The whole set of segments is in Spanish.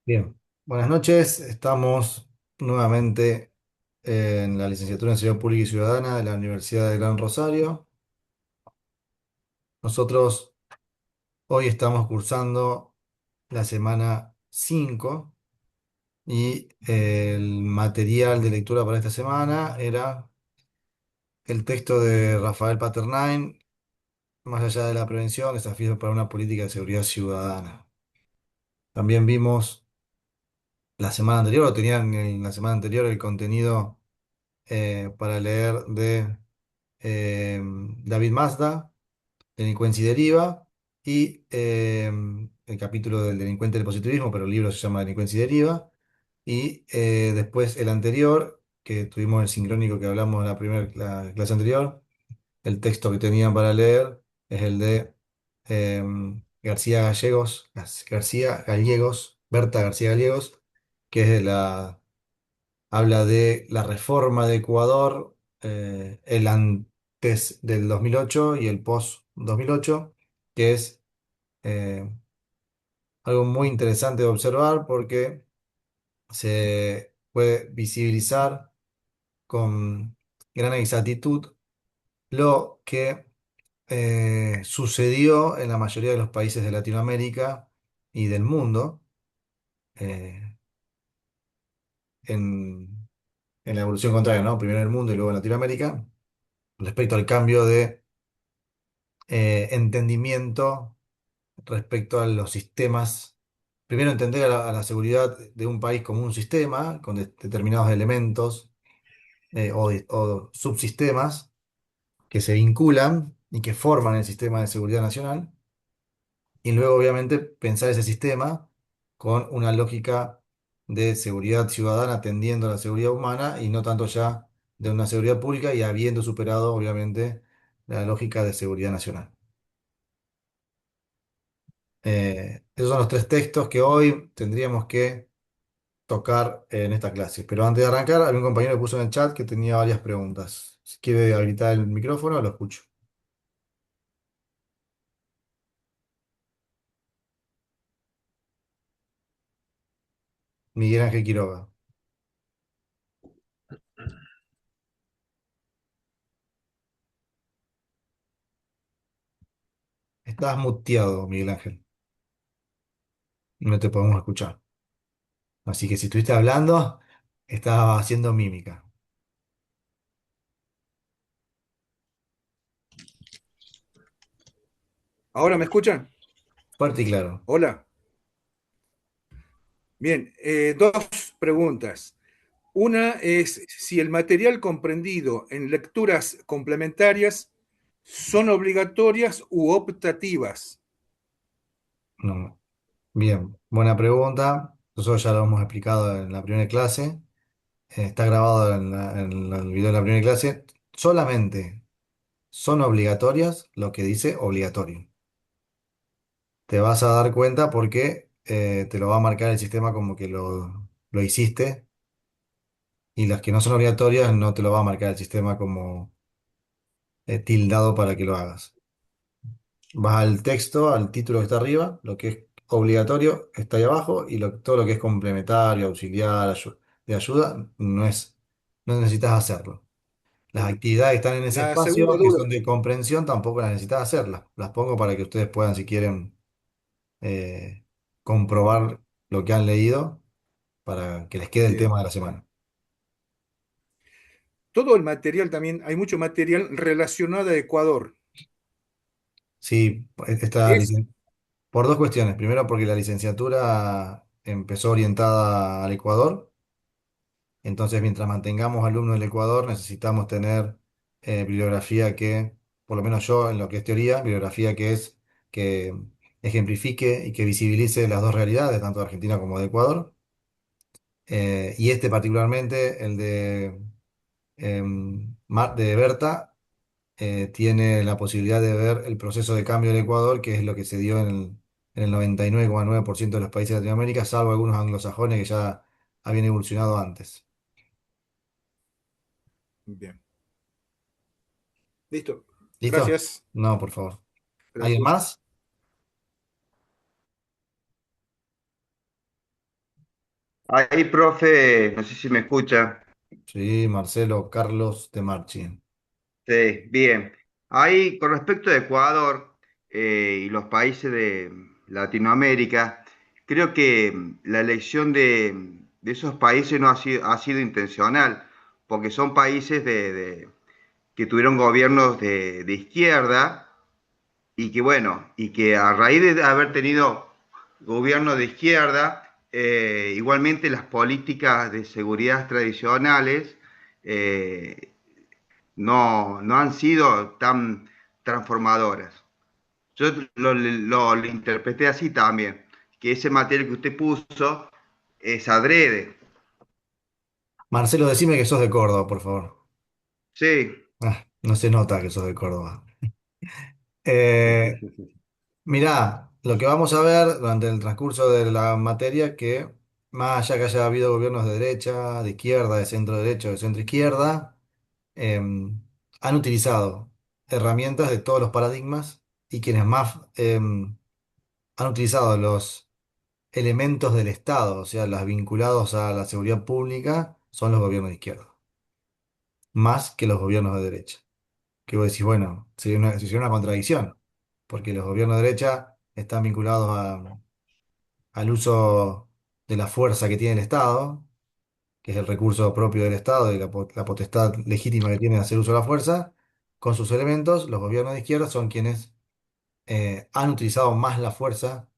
Bien, buenas noches. Estamos nuevamente en la licenciatura en Seguridad Pública y Ciudadana de la Universidad de Gran Rosario. Nosotros hoy estamos cursando la semana 5 y el material de lectura para esta semana era el texto de Rafael Paternain, Más allá de la prevención, desafíos para una política de seguridad ciudadana. También vimos la semana anterior, o tenían en la semana anterior el contenido para leer de David Mazda, Delincuencia y Deriva, y el capítulo del delincuente del positivismo, pero el libro se llama Delincuencia y Deriva, y después el anterior, que tuvimos el sincrónico que hablamos en la clase anterior, el texto que tenían para leer es el de García Gallegos, Berta García Gallegos, que es de habla de la reforma de Ecuador, el antes del 2008 y el post 2008, que es eh, algo muy interesante de observar porque se puede visibilizar con gran exactitud lo que sucedió en la mayoría de los países de Latinoamérica y del mundo eh, en, en la evolución contraria, ¿no? Primero en el mundo y luego en Latinoamérica, respecto al cambio de entendimiento respecto a los sistemas. Primero, entender a la seguridad de un país como un sistema, con determinados elementos o subsistemas que se vinculan y que forman el sistema de seguridad nacional. Y luego, obviamente, pensar ese sistema con una lógica de seguridad ciudadana atendiendo a la seguridad humana y no tanto ya de una seguridad pública y habiendo superado, obviamente, la lógica de seguridad nacional. Esos son los tres textos que hoy tendríamos que tocar en esta clase. Pero antes de arrancar, había un compañero que puso en el chat que tenía varias preguntas. Si quiere habilitar el micrófono, lo escucho. Miguel Ángel Quiroga. Estás muteado, Miguel Ángel. No te podemos escuchar. Así que si estuviste hablando, estabas haciendo mímica. ¿Ahora me escuchan? Fuerte y claro. Hola. Bien, dos preguntas. Una es si el material comprendido en lecturas complementarias son obligatorias u optativas. No. Bien, buena pregunta. Nosotros ya lo hemos explicado en la primera clase. Está grabado en el video de la primera clase. Solamente son obligatorias lo que dice obligatorio. Te vas a dar cuenta porque te lo va a marcar el sistema como que lo hiciste y las que no son obligatorias no te lo va a marcar el sistema como tildado para que lo hagas. Vas al texto, al título que está arriba, lo que es obligatorio está ahí abajo y todo lo que es complementario, auxiliar, de ayuda, no necesitas hacerlo. Las actividades que están en ese La segunda espacio, que duda, son de comprensión, tampoco las necesitas hacerlas. Las pongo para que ustedes puedan, si quieren, eh, comprobar lo que han leído para que les quede el bien, tema de la semana. todo el material también, hay mucho material relacionado a Ecuador. Sí, Es, por dos cuestiones. Primero, porque la licenciatura empezó orientada al Ecuador. Entonces, mientras mantengamos alumnos del Ecuador, necesitamos tener bibliografía que, por lo menos yo, en lo que es teoría, bibliografía que ejemplifique y que visibilice las dos realidades, tanto de Argentina como de Ecuador. Y este particularmente, el de Berta, tiene la posibilidad de ver el proceso de cambio del Ecuador, que es lo que se dio en el 99,9% de los países de Latinoamérica, salvo algunos anglosajones que ya habían evolucionado antes. bien, listo. ¿Listo? Gracias. No, por favor. ¿Alguien Gracias. más? Ahí, profe, no sé si me escucha. Sí, Marcelo Carlos de Marchi. Sí, bien. Ahí, con respecto a Ecuador y los países de Latinoamérica, creo que la elección de esos países no ha sido intencional, porque son países que tuvieron gobiernos de izquierda y que, bueno, y que a raíz de haber tenido gobierno de izquierda, igualmente las políticas de seguridad tradicionales eh, no han sido tan transformadoras. Yo lo interpreté así también, que ese material que usted puso es adrede. Marcelo, decime que sos de Córdoba, por favor. Sí, No se nota que sos de Córdoba. Eh, Mirá, lo que vamos a ver durante el transcurso de la materia, que más allá que haya habido gobiernos de derecha, de izquierda, de centro derecha, de centro izquierda, han utilizado herramientas de todos los paradigmas y quienes más han utilizado los elementos del Estado, o sea, los vinculados a la seguridad pública, son los gobiernos de izquierda, más que los gobiernos de derecha. Que vos decís, bueno, sería una contradicción, porque los gobiernos de derecha están vinculados al uso de la fuerza que tiene el Estado, que es el recurso propio del Estado y la potestad legítima que tiene de hacer uso de la fuerza, con sus elementos. Los gobiernos de izquierda son quienes han utilizado más la fuerza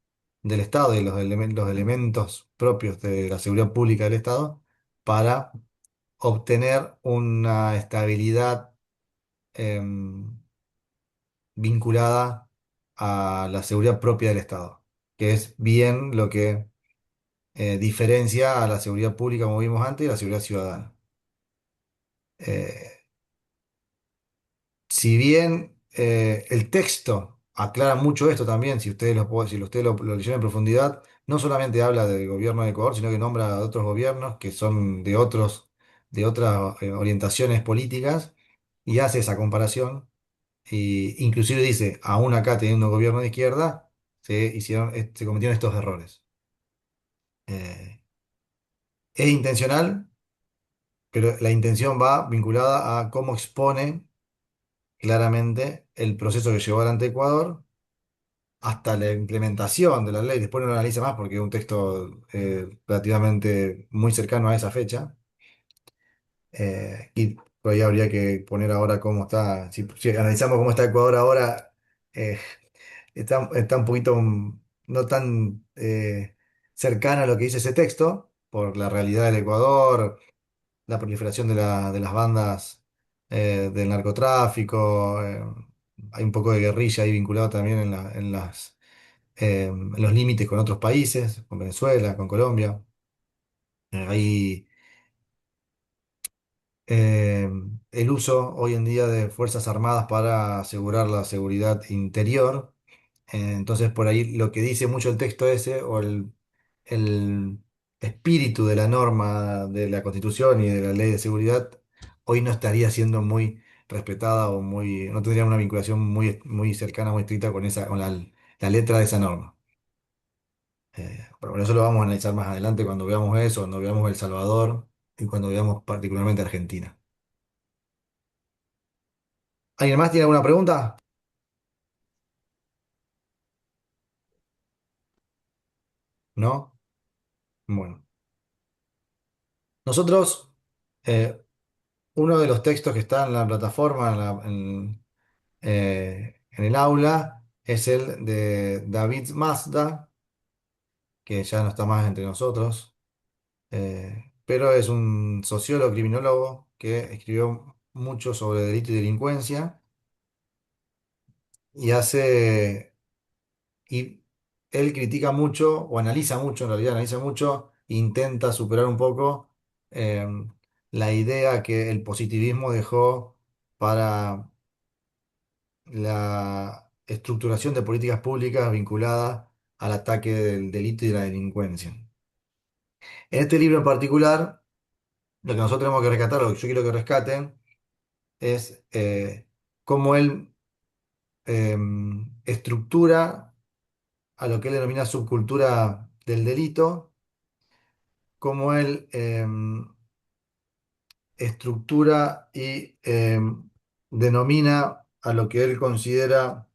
del Estado y los elementos propios de la seguridad pública del Estado para obtener una estabilidad vinculada a la seguridad propia del Estado, que es bien lo que diferencia a la seguridad pública, como vimos antes, y la seguridad ciudadana. Eh, Si bien el texto aclara mucho esto también, si ustedes si ustedes lo leyeron en profundidad, no solamente habla del gobierno de Ecuador, sino que nombra a otros gobiernos que son de otras orientaciones políticas y hace esa comparación. Y inclusive dice, aún acá teniendo un gobierno de izquierda, se cometieron estos errores. Eh, es intencional, pero la intención va vinculada a cómo expone claramente el proceso que llevó adelante Ecuador hasta la implementación de la ley. Después no lo analiza más porque es un texto relativamente muy cercano a esa fecha. Y por ahí habría que poner ahora cómo está. Si analizamos cómo está Ecuador ahora, eh, está un poquito no tan cercana a lo que dice ese texto, por la realidad del Ecuador, la proliferación de las bandas del narcotráfico. Hay un poco de guerrilla ahí vinculado también en los límites con otros países, con Venezuela, con Colombia. Hay eh, el uso hoy en día de Fuerzas Armadas para asegurar la seguridad interior. Entonces, por ahí lo que dice mucho el texto ese, o el espíritu de la norma de la Constitución y de la ley de seguridad, hoy no estaría siendo muy respetada o no tendría una vinculación muy cercana, muy estricta con la letra de esa norma. Pero bueno, eso lo vamos a analizar más adelante cuando veamos eso, cuando veamos El Salvador y cuando veamos particularmente Argentina. ¿Alguien más tiene alguna pregunta? ¿No? Bueno. Nosotros, eh, uno de los textos que está en la plataforma, en el aula, es el de David Mazda, que ya no está más entre nosotros, pero es un sociólogo criminólogo que escribió mucho sobre delito y delincuencia y y él critica mucho, o analiza mucho, en realidad analiza mucho, intenta superar un poco eh, la idea que el positivismo dejó para la estructuración de políticas públicas vinculadas al ataque del delito y de la delincuencia. En este libro en particular, lo que nosotros tenemos que rescatar, lo que yo quiero que rescaten, es cómo él estructura a lo que él denomina subcultura del delito cómo él estructura y denomina a lo que él considera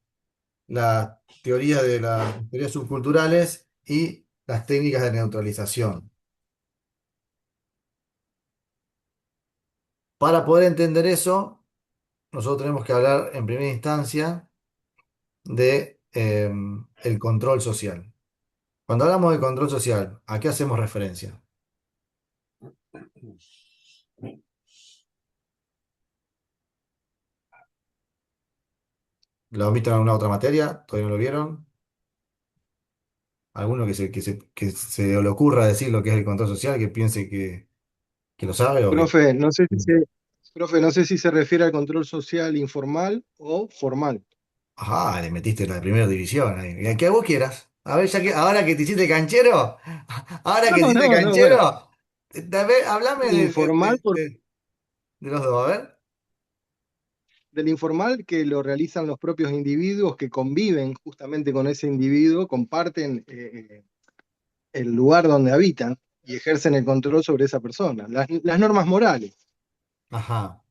la teoría de las teorías subculturales y las técnicas de neutralización. Para poder entender eso, nosotros tenemos que hablar en primera instancia de el control social. Cuando hablamos de control social, ¿a qué hacemos referencia? ¿Lo han visto en alguna otra materia? ¿Todavía no lo vieron? ¿Alguno que se le ocurra decir lo que es el control social, que piense que lo sabe o que... Profe, no sé si se refiere al control social informal o formal. Ajá, le metiste la primera división ahí. El que vos quieras. A ver, ahora que te hiciste canchero, ahora que te No, hiciste no, no, bueno. canchero, hablame Informal de los dos, a ver. del informal que lo realizan los propios individuos que conviven justamente con ese individuo, comparten el lugar donde habitan y ejercen el control sobre esa persona. Las normas morales. Ajá.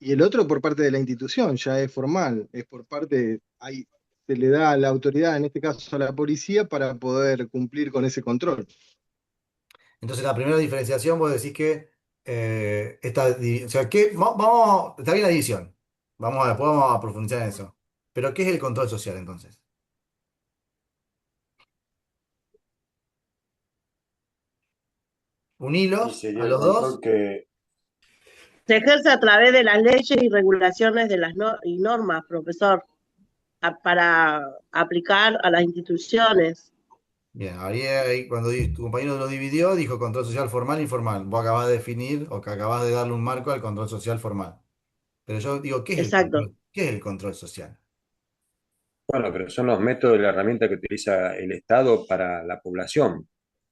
Y el otro por parte de la institución, ya es formal, es por parte, se le da la autoridad, en este caso a la policía, para poder cumplir con ese control. Entonces, la primera diferenciación, vos decís que o sea, está bien la división. Después vamos a profundizar en eso. Pero, ¿qué es el control social entonces? Y Unilos sería a el los control dos. que, Se ejerce a través de las leyes y regulaciones de las y normas, profesor, para aplicar a las instituciones. Bien, ahí cuando tu compañero lo dividió, dijo control social formal e informal. Vos acabás de definir o que acabás de darle un marco al control social formal. Pero yo digo, ¿qué es el Exacto. control? ¿Qué es el control social? bueno, pero son los métodos y la herramienta que utiliza el Estado para la población,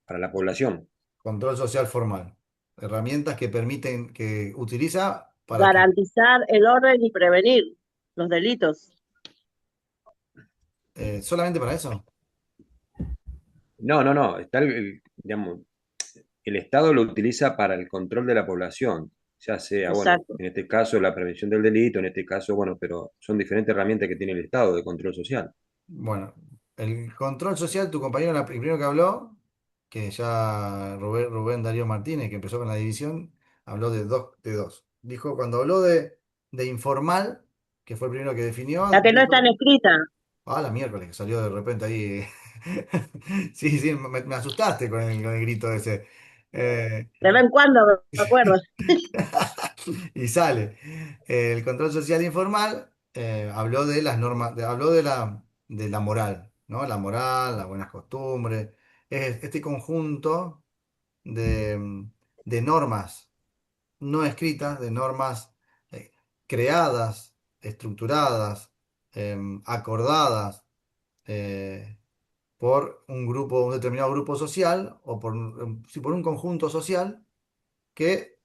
para la población. Control social formal. Herramientas que permiten, que utiliza para que, Garantizar el orden y prevenir los delitos. solamente para eso. No, no, no, está digamos, el Estado lo utiliza para el control de la población, ya sea, bueno, Exacto. en este caso la prevención del delito, en este caso, bueno, pero son diferentes herramientas que tiene el Estado de control social. Bueno, el control social, tu compañero, el primero que habló, que ya Rubén Darío Martínez, que empezó con la división, habló de dos. Dijo, cuando habló de informal, que fue el primero que definió, La que no dijo, está escrita. la miércoles, que salió de repente ahí. Sí, sí, me asustaste con el grito ese. Eh, De vez en cuando me acuerdo. y sale. El control social informal habló de las normas, habló de la moral, ¿no? La moral, las buenas costumbres. Es este conjunto de normas no escritas, de normas creadas, estructuradas, acordadas por un determinado grupo social o sí, por un conjunto social que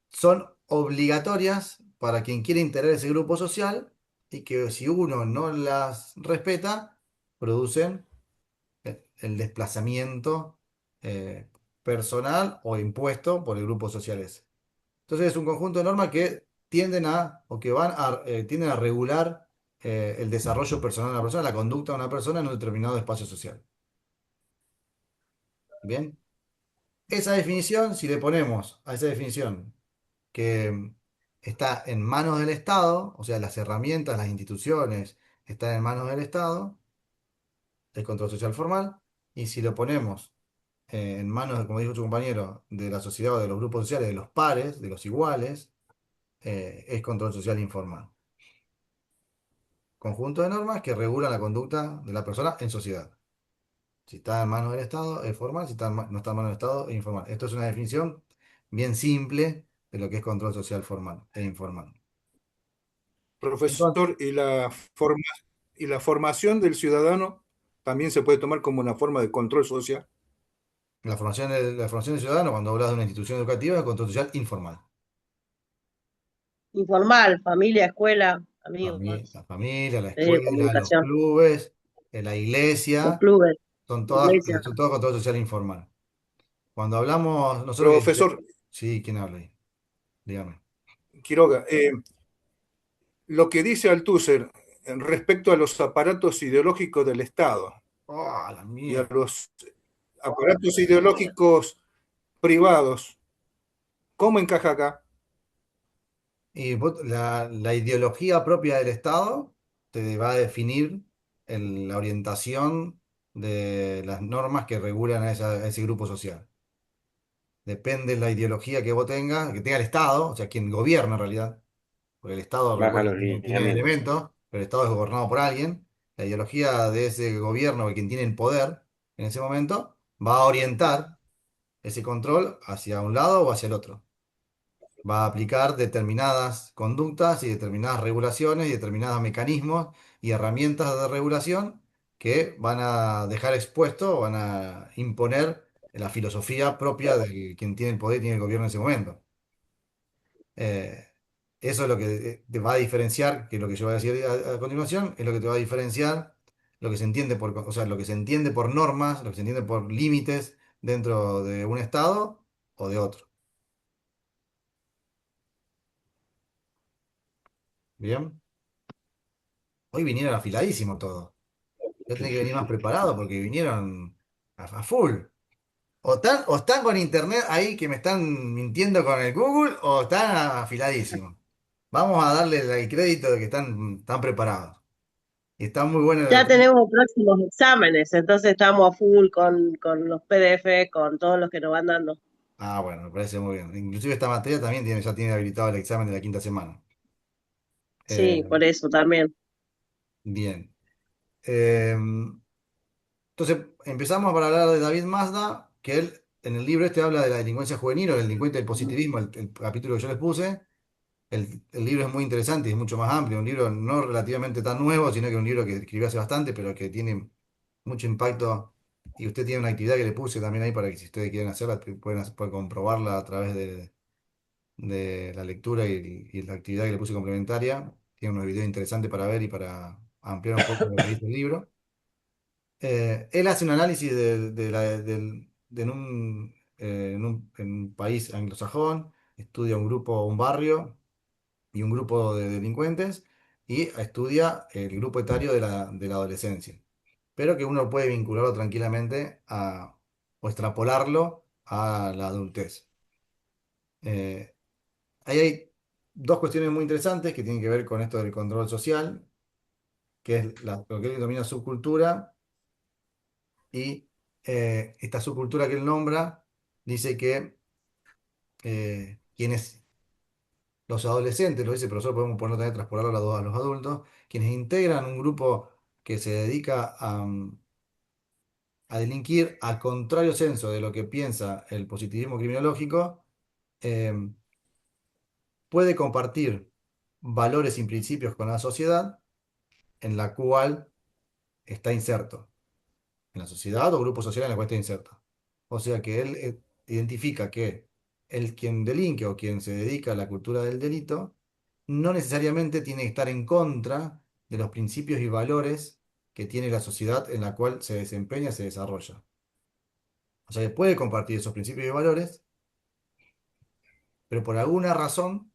son obligatorias para quien quiere integrar ese grupo social y que si uno no las respeta, producen el desplazamiento personal o impuesto por el grupo social ese. Entonces es un conjunto de normas que tienden a regular el desarrollo personal de una persona, la conducta de una persona en un determinado espacio social. Bien, esa definición, si le ponemos a esa definición que está en manos del Estado, o sea, las herramientas, las instituciones están en manos del Estado, el control social formal, y si lo ponemos en manos, como dijo su compañero, de la sociedad o de los grupos sociales, de los pares, de los iguales, es control social informal. Conjunto de normas que regulan la conducta de la persona en sociedad. Si está en manos del Estado, es formal; si no está en manos del Estado, es informal. Esto es una definición bien simple de lo que es control social formal e informal. Entonces, Profesor, y la formación del ciudadano también se puede tomar como una forma de control social. la formación del ciudadano, cuando hablas de una institución educativa, es control social informal. Informal, familia, escuela, amigos, La familia, la medios de escuela, los comunicación, clubes, la los iglesia, clubes. iglesia. son todas control social informal. Cuando hablamos, nosotros que... Profesor Sí, ¿quién habla ahí? Dígame. Quiroga, lo que dice Althusser respecto a los aparatos ideológicos del Estado ¡Oh, la y a mierda! los aparatos ideológicos privados, ¿cómo encaja acá? Y la ideología propia del Estado te va a definir la orientación de las normas que regulan a ese grupo social. Depende de la ideología que vos tengas, que tenga el Estado, o sea, quien gobierna en realidad, porque el Estado, Baja recuerda, los tiene lineamientos. elementos, pero el Estado es gobernado por alguien. La ideología de ese gobierno, de quien tiene el poder en ese momento, va a orientar ese control hacia un lado o hacia el otro. Va a aplicar determinadas conductas y determinadas regulaciones y determinados mecanismos y herramientas de regulación que van a dejar expuesto o van a imponer la filosofía propia de quien tiene el poder y tiene el gobierno en ese momento. Eh, Eso es lo que te va a diferenciar, que es lo que yo voy a decir a continuación, es lo que te va a diferenciar lo que se entiende o sea, lo que se entiende por normas, lo que se entiende por límites dentro de un estado o de otro. Bien, hoy vinieron afiladísimos todos. Yo tenía que venir más preparado porque vinieron a full. O están con internet ahí que me están mintiendo con el Google o están afiladísimos. Vamos a darle el crédito de que están preparados. Y están muy buenos. Ya tenemos próximos exámenes, entonces estamos a full con los PDF, con todos los que nos van dando. Ah, bueno, me parece muy bien. Inclusive esta materia también ya tiene habilitado el examen de la quinta semana. Sí, Eh, por eso también. bien. Eh, entonces, empezamos para hablar de David Mazda, que él en el libro este habla de la delincuencia juvenil o del delincuente del positivismo, el capítulo que yo les puse. El libro es muy interesante y es mucho más amplio, un libro no relativamente tan nuevo, sino que un libro que escribió hace bastante, pero que tiene mucho impacto. Y usted tiene una actividad que le puse también ahí para que si ustedes quieren hacerla, pueden comprobarla a través de la lectura y la actividad que le puse complementaria. Tiene unos videos interesantes para ver y para ampliar un poco lo que dice el libro. Él hace un análisis en un país anglosajón, estudia un grupo, un barrio y un grupo de delincuentes y estudia el grupo etario de la adolescencia, pero que uno puede vincularlo tranquilamente o extrapolarlo a la adultez. Eh, Ahí hay dos cuestiones muy interesantes que tienen que ver con esto del control social, que es lo que él denomina subcultura, y esta subcultura que él nombra dice que quienes los adolescentes, lo dice, pero nosotros podemos ponerlo también traspolarlo a los adultos, quienes integran un grupo que se dedica a delinquir al contrario senso de lo que piensa el positivismo criminológico, eh, puede compartir valores y principios con la sociedad en la cual está inserto, en la sociedad o grupo social en la cual está inserto. O sea que él identifica que el quien delinque o quien se dedica a la cultura del delito no necesariamente tiene que estar en contra de los principios y valores que tiene la sociedad en la cual se desempeña, se desarrolla. O sea que puede compartir esos principios y valores, pero por alguna razón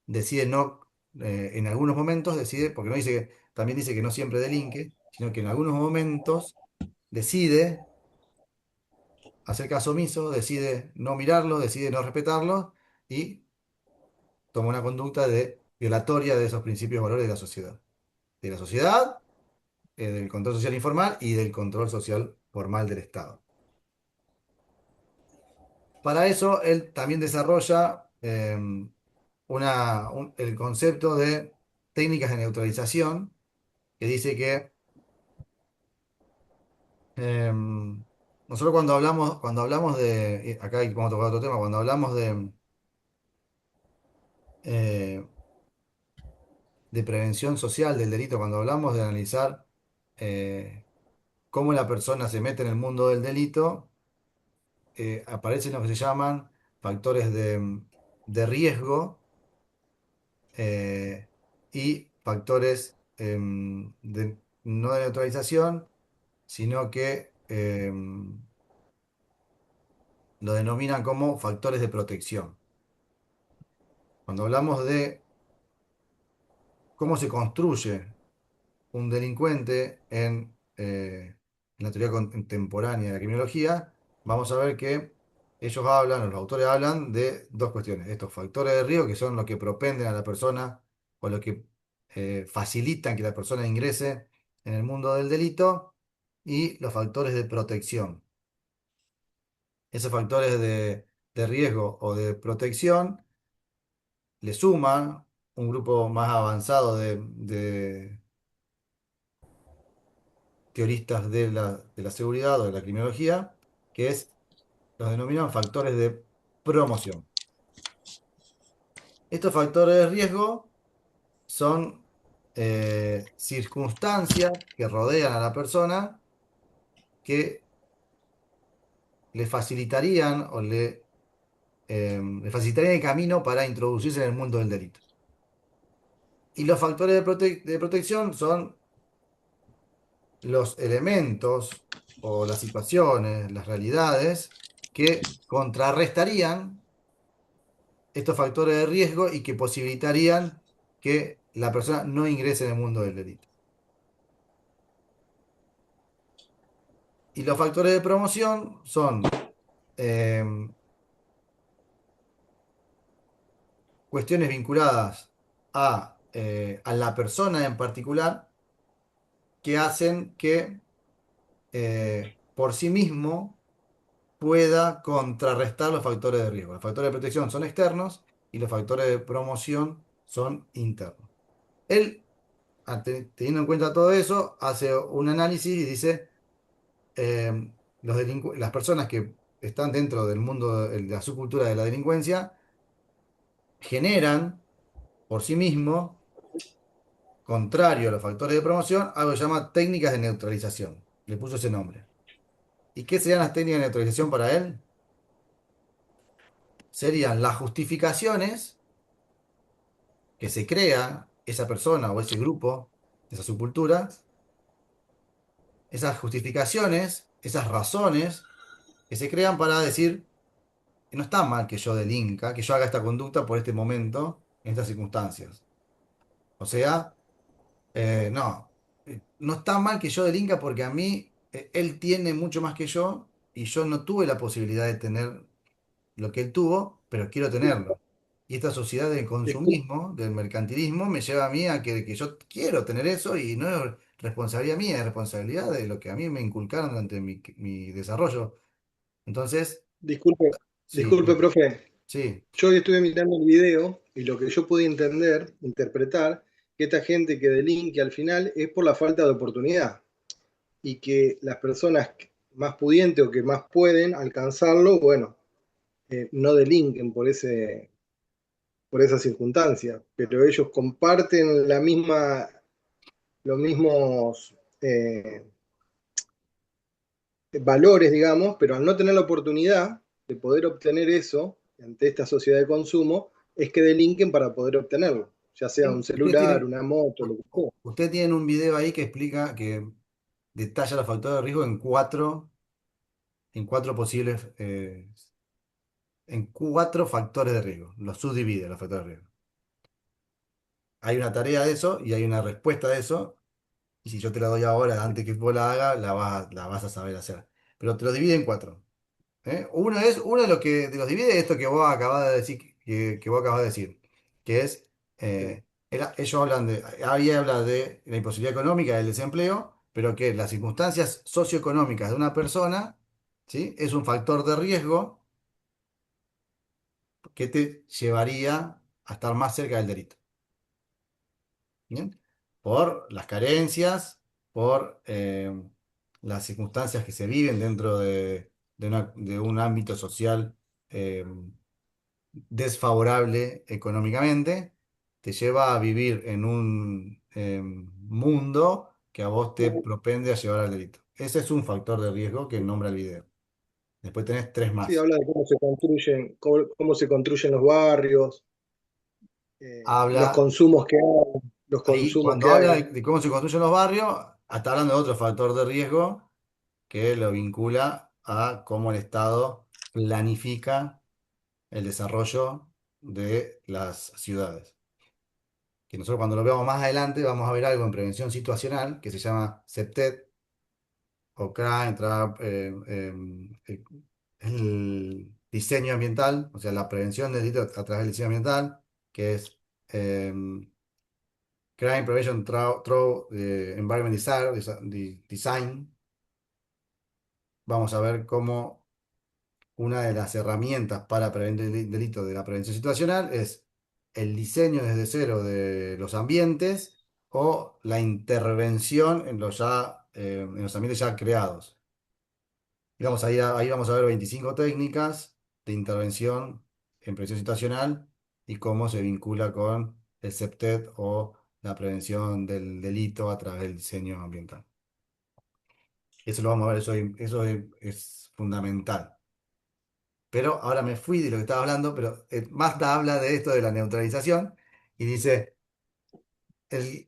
decide no, en algunos momentos decide, porque no dice también dice que no siempre delinque, sino que en algunos momentos decide hacer caso omiso, decide no mirarlo, decide no respetarlo y toma una conducta de violatoria de esos principios y valores de la sociedad, del control social informal y del control social formal del Estado. Para eso, él también desarrolla el concepto de técnicas de neutralización, que dice que nosotros cuando hablamos acá vamos a tocar otro tema, cuando hablamos eh, de prevención social del delito, cuando hablamos de analizar eh, cómo la persona se mete en el mundo del delito, aparecen lo que se llaman factores de riesgo y factores no de neutralización sino que lo denominan como factores de protección. Cuando hablamos de cómo se construye un delincuente en la teoría contemporánea de la criminología, vamos a ver que ellos hablan, o los autores hablan de dos cuestiones. Estos factores de riesgo, que son los que propenden a la persona o los que facilitan que la persona ingrese en el mundo del delito, y los factores de protección. Esos factores de riesgo o de protección le suman un grupo más avanzado de teoristas de la seguridad o de la criminología, que los denominan factores de promoción. Estos factores de riesgo son circunstancias que rodean a la persona que le facilitarían le facilitarían el camino para introducirse en el mundo del delito. Y los factores de protección son los elementos o las situaciones, las realidades que contrarrestarían estos factores de riesgo y que posibilitarían que la persona no ingrese en el mundo del delito. Y los factores de promoción son eh, cuestiones vinculadas a la persona en particular, que hacen que por sí mismo pueda contrarrestar los factores de riesgo. Los factores de protección son externos y los factores de promoción son internos. Él, teniendo en cuenta todo eso, hace un análisis y dice, las personas que están dentro del mundo de la subcultura de la delincuencia generan por sí mismos, contrario a los factores de promoción, algo que se llama técnicas de neutralización. Le puso ese nombre. ¿Y qué serían las técnicas de neutralización para él? Serían las justificaciones que se crea esa persona o ese grupo, esa subcultura, esas justificaciones, esas razones que se crean para decir que no está mal que yo delinca, que yo haga esta conducta por este momento, en estas circunstancias. O sea, no, no está mal que yo delinca porque a mí, él tiene mucho más que yo y yo no tuve la posibilidad de tener lo que él tuvo, pero quiero tenerlo. Y esta sociedad del Discul- consumismo, del mercantilismo, me lleva a mí a que yo quiero tener eso y no es responsabilidad mía, es responsabilidad de lo que a mí me inculcaron durante mi desarrollo. Entonces, Disculpe, sí, disculpe, profe. sí, Yo hoy estuve mirando el video y lo que yo pude entender, interpretar, que esta gente que delinque al final es por la falta de oportunidad y que las personas más pudientes o que más pueden alcanzarlo, bueno, no delinquen por esa circunstancia, pero ellos comparten los mismos valores, digamos, pero al no tener la oportunidad de poder obtener eso ante esta sociedad de consumo, es que delinquen para poder obtenerlo, ya sea un ustedes celular, tienen, una moto, lo que sea. ustedes tienen un video ahí que explica, que detalla los factores de riesgo en cuatro posibles, en cuatro factores de riesgo. Los subdivide los factores de riesgo. Hay una tarea de eso y hay una respuesta de eso. Y si yo te la doy ahora, antes que vos la hagas, la vas a saber hacer. Pero te lo divide en cuatro. ¿Eh? Uno de los que de los divide es esto que vos acabas de decir, que vos acabas de decir, que es, Sí. ellos hablan ahí habla de la imposibilidad económica, del desempleo, pero que las circunstancias socioeconómicas de una persona, ¿sí? Es un factor de riesgo que te llevaría a estar más cerca del delito. ¿Bien? Por las carencias, por las circunstancias que se viven dentro de un ámbito social eh, desfavorable económicamente, te lleva a vivir en un mundo que a vos te propende a llevar al delito. Ese es un factor de riesgo que nombra el video. Después tenés tres Sí, más. habla de cómo se construyen los barrios, los Habla, consumos que hay, los ahí consumos cuando que habla hay. de cómo se construyen los barrios, está hablando de otro factor de riesgo, que lo vincula a cómo el Estado planifica el desarrollo de las ciudades. Que nosotros cuando lo veamos más adelante vamos a ver algo en prevención situacional que se llama CEPTED o CRA, el diseño ambiental, o sea, la prevención del delito a través del diseño ambiental, que es Crime Prevention Through Environment Design. Vamos a ver cómo una de las herramientas para prevenir el delito de la prevención situacional es el diseño desde cero de los ambientes o la intervención en los ambientes ya creados. Digamos, ahí vamos a ver 25 técnicas de intervención en prevención situacional y cómo se vincula con el CEPTED o la prevención del delito a través del diseño ambiental. Eso lo vamos a ver, es fundamental. Pero ahora me fui de lo que estaba hablando, pero Mazda habla de esto de la neutralización y dice,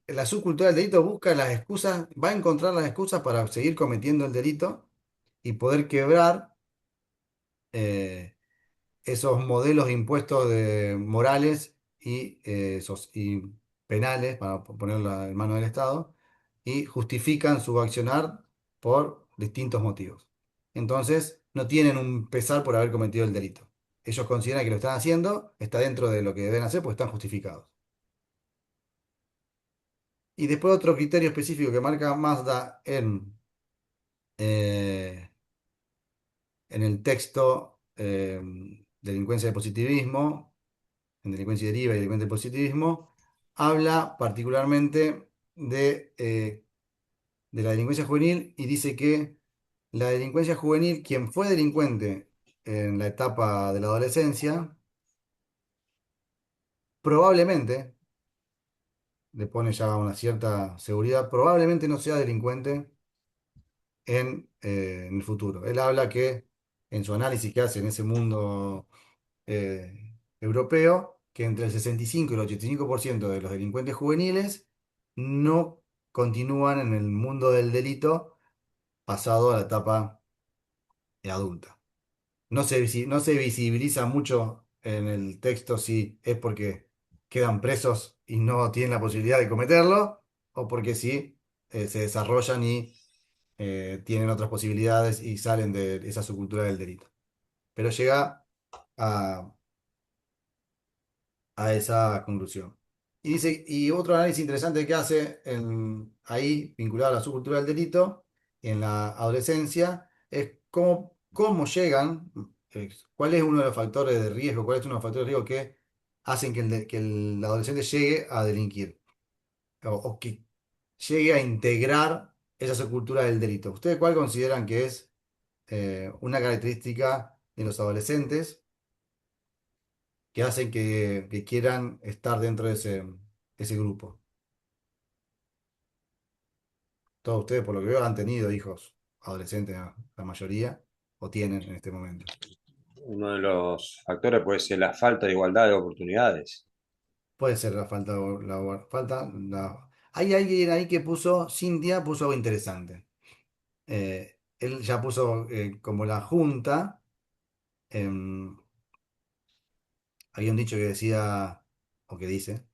la subcultura del delito busca las excusas, va a encontrar las excusas para seguir cometiendo el delito y poder quebrar eh, esos modelos impuestos de morales y penales, para ponerla en manos del Estado, y justifican su accionar por distintos motivos. Entonces, no tienen un pesar por haber cometido el delito. Ellos consideran que lo están haciendo, está dentro de lo que deben hacer porque están justificados. Y después otro criterio específico que marca Mazda eh, en el texto Delincuencia de positivismo, en delincuencia deriva y delincuencia del positivismo, habla particularmente de la delincuencia juvenil y dice que la delincuencia juvenil, quien fue delincuente en la etapa de la adolescencia, probablemente, le pone ya una cierta seguridad, probablemente no sea delincuente en el futuro. Él habla que en su análisis que hace en ese mundo europeo, que entre el 65 y el 85% de los delincuentes juveniles no continúan en el mundo del delito pasado a la etapa adulta. No se visibiliza mucho en el texto si es porque quedan presos y no tienen la posibilidad de cometerlo, o porque sí se desarrollan y tienen otras posibilidades y salen de esa subcultura del delito. Pero llega a esa conclusión. Y dice, y otro análisis interesante que hace ahí, vinculado a la subcultura del delito, en la adolescencia, es cómo llegan, cuál es uno de los factores de riesgo, cuál es uno de los factores de riesgo que hacen que el adolescente llegue a delinquir, o que llegue a integrar esa subcultura del delito. ¿Ustedes cuál consideran que es una característica de los adolescentes que hacen que quieran estar dentro de ese grupo? Todos ustedes, por lo que veo, han tenido hijos adolescentes, la mayoría, o tienen en este momento. Uno de los factores puede ser la falta de igualdad de oportunidades. Puede ser la falta, Hay alguien ahí que puso, Cintia puso algo interesante. Él ya puso como la junta, em, había un dicho que decía, o que dice,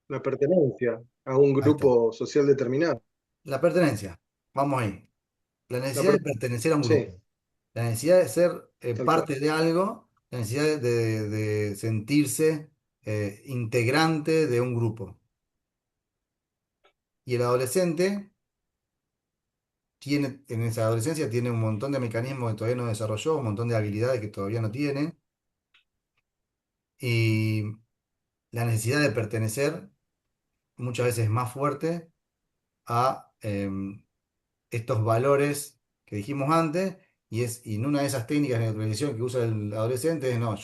La pertenencia a un ahí está, grupo social determinado. la pertenencia, vamos ahí, la La necesidad de per- pertenecer a un sí, grupo. La necesidad de ser tal cual. parte de algo, la necesidad de sentirse integrante de un grupo. Y el adolescente en esa adolescencia tiene un montón de mecanismos que todavía no desarrolló, un montón de habilidades que todavía no tiene, y la necesidad de pertenecer muchas veces es más fuerte a estos valores que dijimos antes, y en una de esas técnicas de neutralización que usa el adolescente es, no,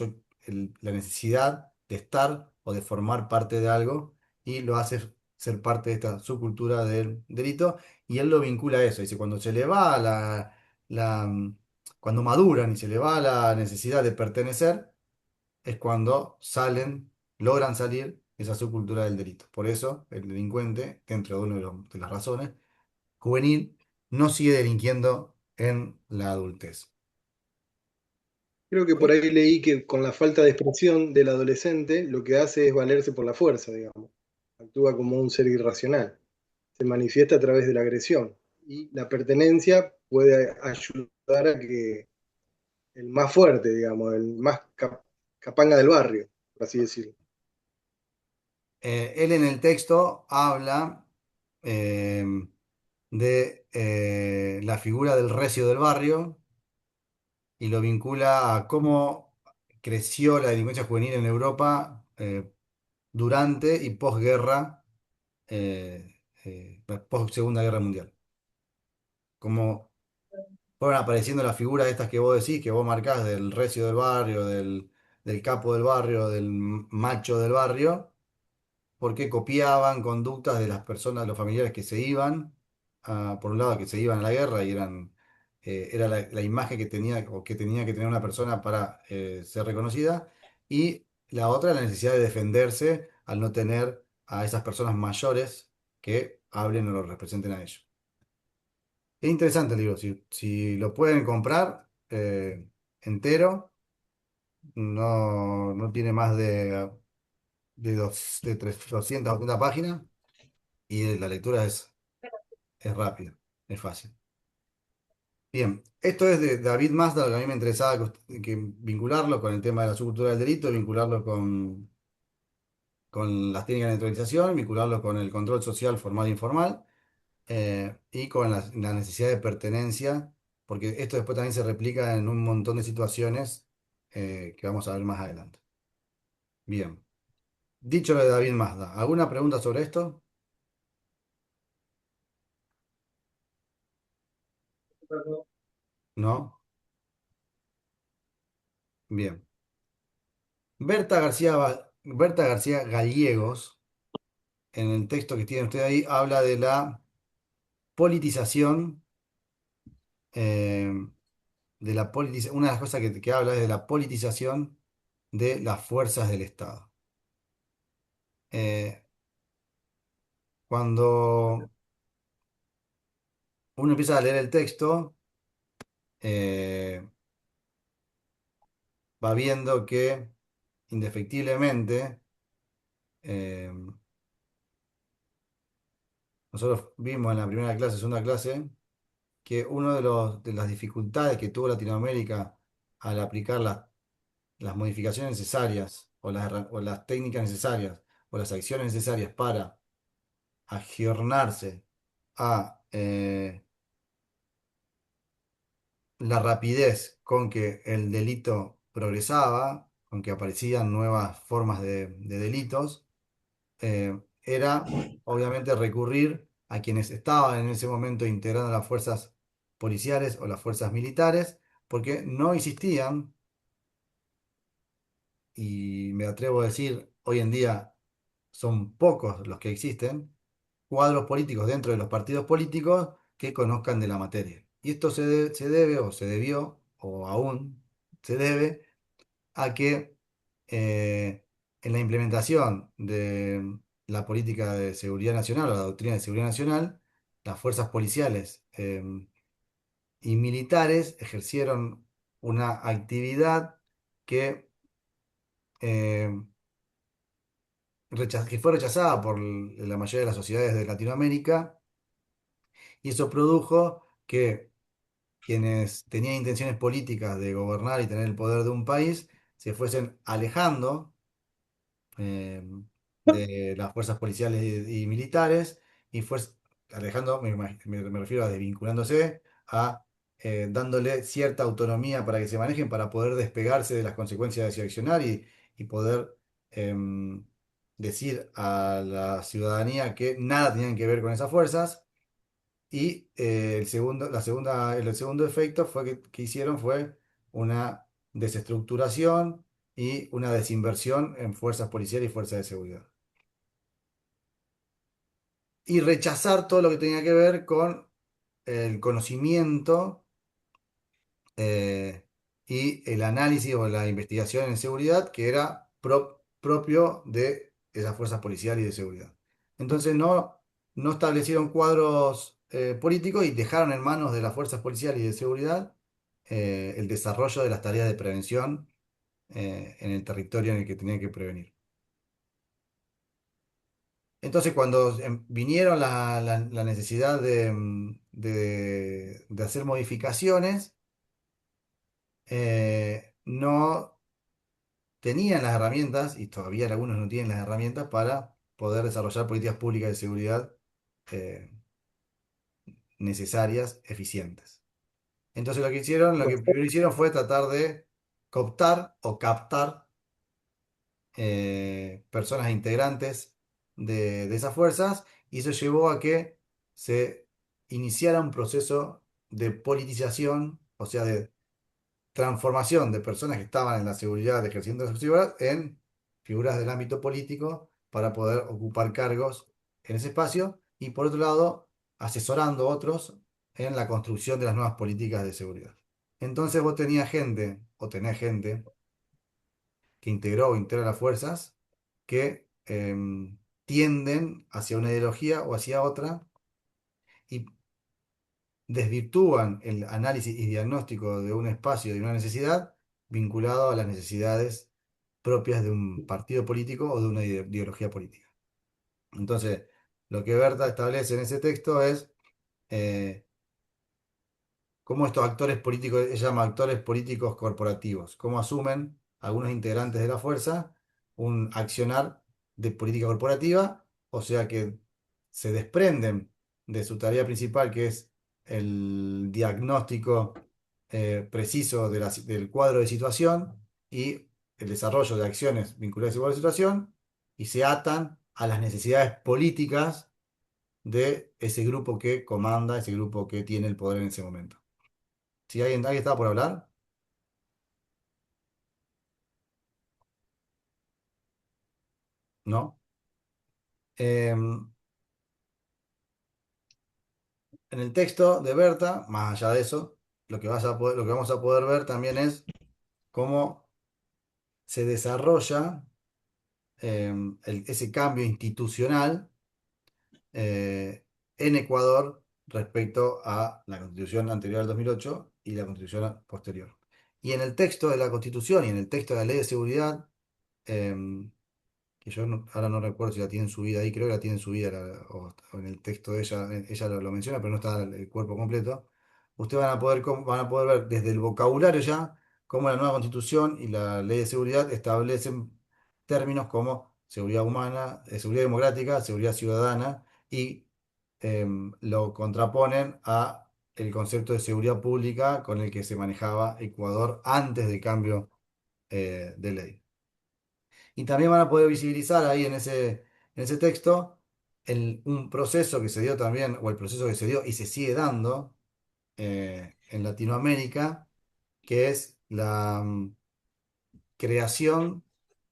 la necesidad de estar o de formar parte de algo, y lo hace ser parte de esta subcultura del delito, y él lo vincula a eso. Dice, cuando se le va la, mm, cuando maduran y se le va la necesidad de pertenecer, es cuando logran salir de esa subcultura del delito. Por eso, el delincuente, dentro de una de las razones, juvenil, no sigue delinquiendo en la adultez. Creo que por ahí leí que con la falta de expresión del adolescente lo que hace es valerse por la fuerza, digamos. Actúa como un ser irracional. Se manifiesta a través de la agresión. Y la pertenencia puede ayudar a que el más fuerte, digamos, el más capanga del barrio, por así decirlo. Él en el texto habla eh, de la figura del recio del barrio y lo vincula a cómo creció la delincuencia juvenil en Europa durante y posguerra, post Segunda Guerra Mundial. Cómo fueron apareciendo las figuras estas que vos decís, que vos marcás, del recio del barrio, del capo del barrio, del macho del barrio, porque copiaban conductas de las personas, los familiares que se iban, por un lado que se iban a la guerra y era la imagen que tenía o que tenía que tener una persona para ser reconocida, y la otra la necesidad de defenderse al no tener a esas personas mayores que hablen o lo representen a ellos. Es interesante el libro, si lo pueden comprar entero, no tiene más de 280 páginas. Y la lectura es rápida, es fácil. Bien, esto es de David Mazda, lo que a mí me interesaba que vincularlo con el tema de la subcultura del delito, vincularlo con las técnicas de neutralización, vincularlo con el control social formal e informal, y con la necesidad de pertenencia, porque esto después también se replica en un montón de situaciones que vamos a ver más adelante. Bien, dicho lo de David Mazda, ¿alguna pregunta sobre esto? ¿No? Bien. Berta García Gallegos, en el texto que tiene usted ahí, habla de la politización, eh, una de las cosas que habla es de la politización de las fuerzas del Estado. Eh, Cuando uno empieza a leer el texto, eh, va viendo que indefectiblemente eh, nosotros vimos en la primera clase, segunda clase, que una de las dificultades que tuvo Latinoamérica al aplicar las modificaciones necesarias o las técnicas necesarias o las acciones necesarias para agiornarse a la rapidez con que el delito progresaba, con que aparecían nuevas formas de delitos, era obviamente recurrir a quienes estaban en ese momento integrando las fuerzas policiales o las fuerzas militares, porque no existían, y me atrevo a decir, hoy en día son pocos los que existen, cuadros políticos dentro de los partidos políticos que conozcan de la materia. Y esto se debe o se debió o aún se debe a que en la implementación de la política de seguridad nacional o la doctrina de seguridad nacional, las fuerzas policiales y militares ejercieron una actividad que, eh, que fue rechazada por la mayoría de las sociedades de Latinoamérica, y eso produjo que quienes tenían intenciones políticas de gobernar y tener el poder de un país se fuesen alejando eh, de las fuerzas policiales y militares, y fue alejando, me refiero a desvinculándose, a dándole cierta autonomía para que se manejen, para poder despegarse de las consecuencias de ese accionar y poder em, decir a la ciudadanía que nada tenían que ver con esas fuerzas. Y el segundo efecto que hicieron fue una desestructuración y una desinversión en fuerzas policiales y fuerzas de seguridad. Y rechazar todo lo que tenía que ver con el conocimiento eh, y el análisis o la investigación en seguridad que era propio de esas fuerzas policiales y de seguridad. Entonces no establecieron cuadros políticos y dejaron en manos de las fuerzas policiales y de seguridad el desarrollo de las tareas de prevención en el territorio en el que tenían que prevenir. Entonces, cuando vinieron la necesidad de hacer modificaciones, no tenían las herramientas, y todavía algunos no tienen las herramientas, para poder desarrollar políticas públicas de seguridad eh, necesarias, eficientes. Entonces, lo que primero hicieron fue tratar de cooptar o captar personas integrantes de esas fuerzas, y eso llevó a que se iniciara un proceso de politización, o sea, de transformación de personas que estaban en la seguridad, ejerciendo esa seguridad, en figuras del ámbito político para poder ocupar cargos en ese espacio, y por otro lado, asesorando a otros en la construcción de las nuevas políticas de seguridad. Entonces vos tenías gente, o tenés gente, que integró o integra las fuerzas, que tienden hacia una ideología o hacia otra y desvirtúan el análisis y diagnóstico de un espacio, de una necesidad, vinculado a las necesidades propias de un partido político o de una ideología política. Entonces, lo que Berta establece en ese texto es eh, cómo estos actores políticos, ella llama actores políticos corporativos, cómo asumen algunos integrantes de la fuerza un accionar de política corporativa, o sea que se desprenden de su tarea principal, que es el diagnóstico preciso del cuadro de situación y el desarrollo de acciones vinculadas a ese cuadro de situación, y se atan a las necesidades políticas de ese grupo que comanda, ese grupo que tiene el poder en ese momento. Si alguien estaba por hablar, ¿no? En el texto de Berta, más allá de eso, lo que vamos a poder ver también es cómo se desarrolla ese cambio institucional en Ecuador respecto a la constitución anterior al 2008 y la constitución posterior. Y en el texto de la constitución y en el texto de la ley de seguridad, em, que yo ahora no recuerdo si la tienen subida ahí, creo que la tienen subida o en el texto de ella, ella lo menciona, pero no está el cuerpo completo. Ustedes van a poder ver desde el vocabulario ya cómo la nueva constitución y la ley de seguridad establecen términos como seguridad humana, seguridad democrática, seguridad ciudadana, y lo contraponen a el concepto de seguridad pública con el que se manejaba Ecuador antes del cambio de ley. Y también van a poder visibilizar ahí en ese texto un proceso que se dio también, o el proceso que se dio y se sigue dando en Latinoamérica, que es la creación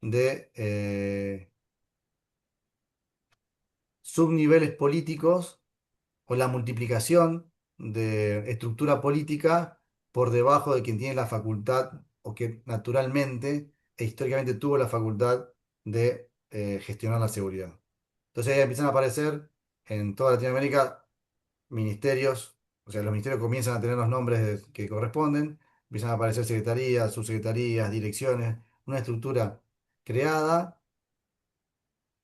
de subniveles políticos o la multiplicación de estructura política por debajo de quien tiene la facultad o que naturalmente e históricamente tuvo la facultad de gestionar la seguridad. Entonces ahí empiezan a aparecer en toda Latinoamérica ministerios, o sea, los ministerios comienzan a tener los nombres que corresponden, empiezan a aparecer secretarías, subsecretarías, direcciones, una estructura creada,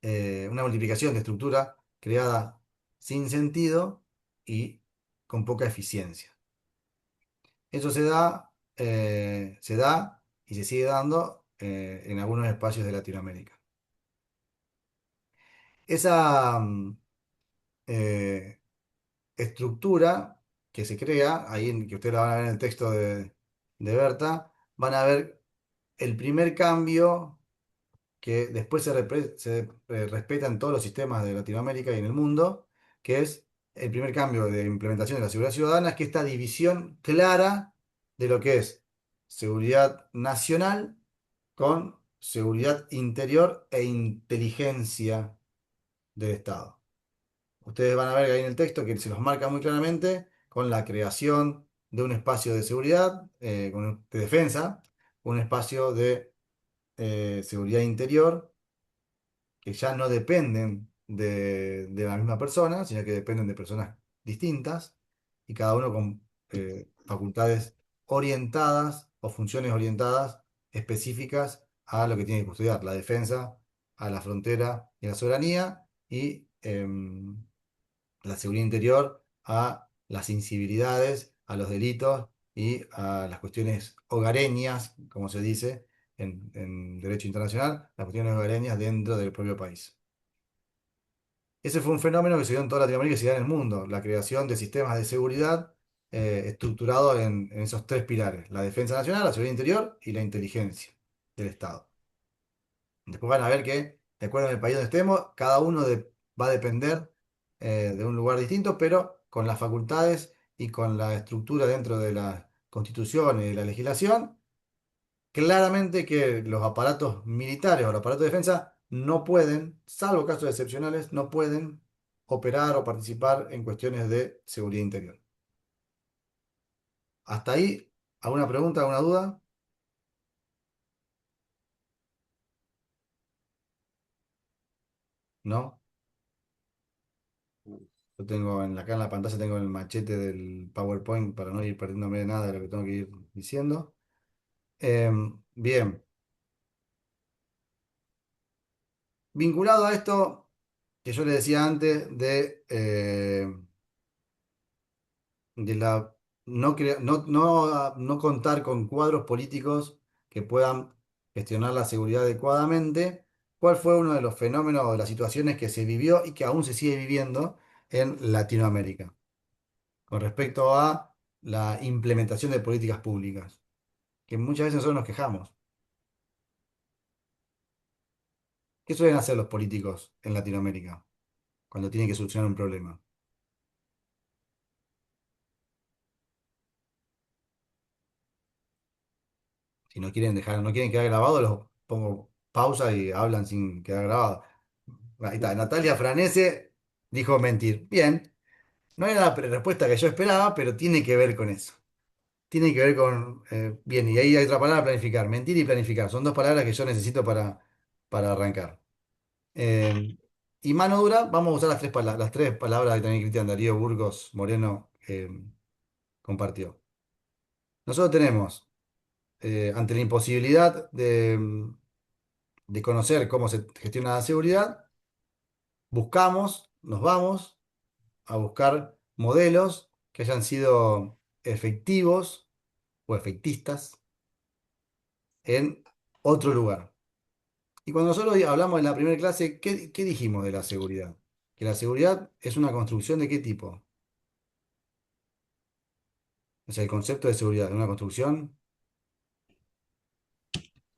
una multiplicación de estructura creada sin sentido y con poca eficiencia. Eso se da y se sigue dando en algunos espacios de Latinoamérica. Esa eh, estructura que se crea, ahí que ustedes la van a ver en el texto de Berta, van a ver el primer cambio que después respeta en todos los sistemas de Latinoamérica y en el mundo, que es el primer cambio de implementación de la seguridad ciudadana, es que esta división clara de lo que es seguridad nacional con seguridad interior e inteligencia del Estado. Ustedes van a ver ahí en el texto que se los marca muy claramente con la creación de un espacio de seguridad, de defensa, un espacio de seguridad interior, que ya no dependen de la misma persona, sino que dependen de personas distintas y cada uno con facultades orientadas o funciones orientadas específicas a lo que tiene que custodiar, la defensa, a la frontera y la soberanía y la seguridad interior a las incivilidades, a los delitos y a las cuestiones hogareñas, como se dice en derecho internacional, las cuestiones hogareñas dentro del propio país. Ese fue un fenómeno que se dio en toda Latinoamérica y se da en el mundo, la creación de sistemas de seguridad estructurados en esos tres pilares, la defensa nacional, la seguridad interior y la inteligencia del Estado. Después van a ver que, de acuerdo en el país donde estemos, cada uno va a depender de un lugar distinto, pero con las facultades y con la estructura dentro de la Constitución y de la legislación, claramente que los aparatos militares o los aparatos de defensa no pueden, salvo casos excepcionales, no pueden operar o participar en cuestiones de seguridad interior. ¿Hasta ahí? ¿Alguna pregunta, alguna duda? ¿No? Yo tengo acá en la pantalla tengo el machete del PowerPoint para no ir perdiéndome de nada de lo que tengo que ir diciendo. Bien, vinculado a esto que yo le decía antes de la no contar con cuadros políticos que puedan gestionar la seguridad adecuadamente, ¿cuál fue uno de los fenómenos o de las situaciones que se vivió y que aún se sigue viviendo en Latinoamérica con respecto a la implementación de políticas públicas? Que muchas veces nosotros nos quejamos. ¿Qué suelen hacer los políticos en Latinoamérica cuando tienen que solucionar un problema? Si no quieren dejar, no quieren quedar grabado, los pongo pausa y hablan sin quedar grabado. Ahí está, Natalia Franese dijo mentir. Bien, no era la respuesta que yo esperaba, pero tiene que ver con eso. Tiene que ver con, bien, y ahí hay otra palabra, planificar. Mentir y planificar. Son dos palabras que yo necesito para arrancar. Eh, y mano dura, vamos a usar las tres palabras que también Cristian Darío Burgos Moreno compartió. Nosotros tenemos, ante la imposibilidad de conocer cómo se gestiona la seguridad, nos vamos a buscar modelos que hayan sido efectivos o efectistas en otro lugar. Y cuando nosotros hablamos en la primera clase, ¿qué dijimos de la seguridad? Que la seguridad es una construcción de qué tipo. O sea, el concepto de seguridad de una construcción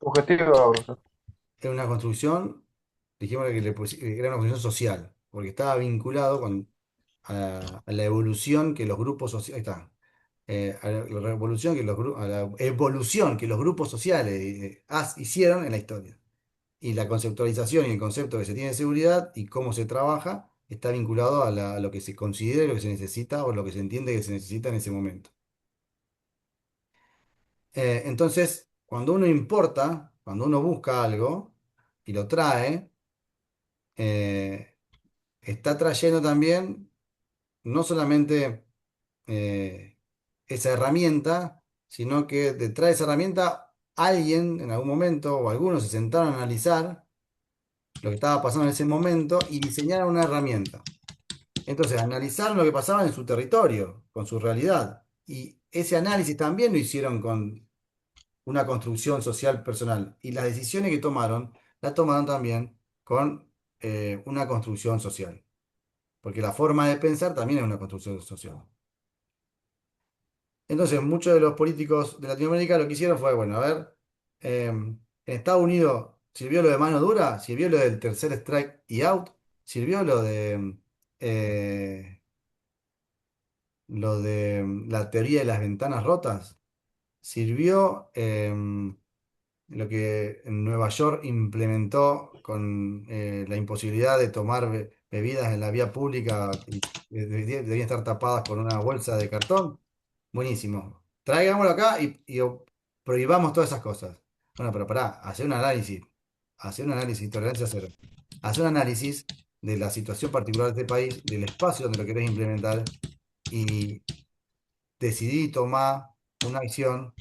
Subjetivo, profesor. es una construcción, dijimos que era una construcción social, porque estaba vinculado a la evolución que los grupos sociales, ahí está, a la evolución que los grupos sociales hicieron en la historia. Y la conceptualización y el concepto que se tiene de seguridad y cómo se trabaja está vinculado a lo que se considera y lo que se necesita o lo que se entiende que se necesita en ese momento. Entonces, cuando uno importa, cuando uno busca algo y lo trae, eh, está trayendo también no solamente eh, esa herramienta, sino que detrás de esa herramienta alguien en algún momento o algunos se sentaron a analizar lo que estaba pasando en ese momento y diseñaron una herramienta. Entonces, analizaron lo que pasaba en su territorio, con su realidad. Y ese análisis también lo hicieron con una construcción social personal. Y las decisiones que tomaron, las tomaron también con una construcción social. Porque la forma de pensar también es una construcción social. Entonces, muchos de los políticos de Latinoamérica lo que hicieron fue, bueno, a ver, en Estados Unidos sirvió lo de mano dura, sirvió lo del tercer strike y out, sirvió eh, lo de la teoría de las ventanas rotas, sirvió lo que en Nueva York implementó con la imposibilidad de tomar bebidas en la vía pública y debían estar tapadas con una bolsa de cartón. Buenísimo. Traigámoslo acá y prohibamos todas esas cosas. Bueno, pero pará, hacer un análisis, tolerancia cero. Hacer un análisis de la situación particular de este país, del espacio donde lo querés implementar y decidí tomar una acción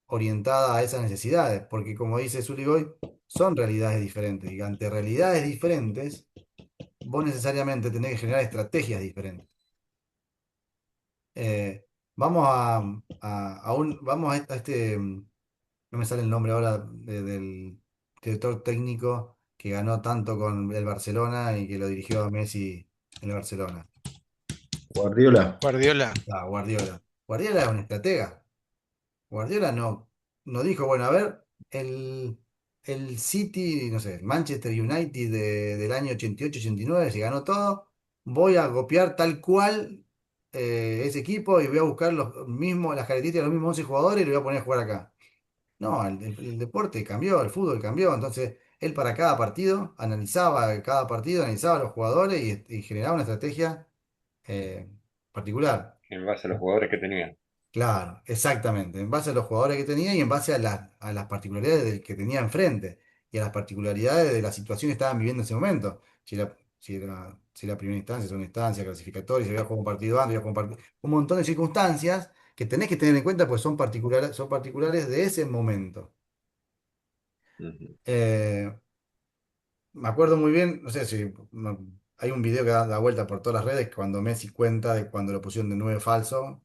orientada a esas necesidades, porque como dice Zuligoy, son realidades diferentes y ante realidades diferentes, vos necesariamente tenés que generar estrategias diferentes. Eh, vamos vamos a este, no me sale el nombre ahora del director técnico que ganó tanto con el Barcelona y que lo dirigió a Messi en el Barcelona. Guardiola. Guardiola. Guardiola. Guardiola es un estratega. Guardiola no dijo, bueno, a ver, el City, no sé, el Manchester United del año 88-89 se ganó todo, voy a copiar tal cual ese equipo y voy a buscar los mismos, las características de los mismos 11 jugadores y lo voy a poner a jugar acá. No, el deporte cambió, el fútbol cambió, entonces él para cada partido analizaba cada partido, analizaba a los jugadores y generaba una estrategia eh, particular. En base a los jugadores que tenía. Claro, exactamente. En base a los jugadores que tenía y en base a las particularidades del que tenía enfrente y a las particularidades de la situación que estaban viviendo en ese momento. Si era primera instancia, segunda instancia, clasificatoria, si había jugado un partido antes, había jugado un partido. Un montón de circunstancias que tenés que tener en cuenta, pues son particulares de ese momento. Ujú. Eh, Me acuerdo muy bien, no sé si hay un video que da vuelta por todas las redes cuando Messi cuenta de cuando lo pusieron de 9 falso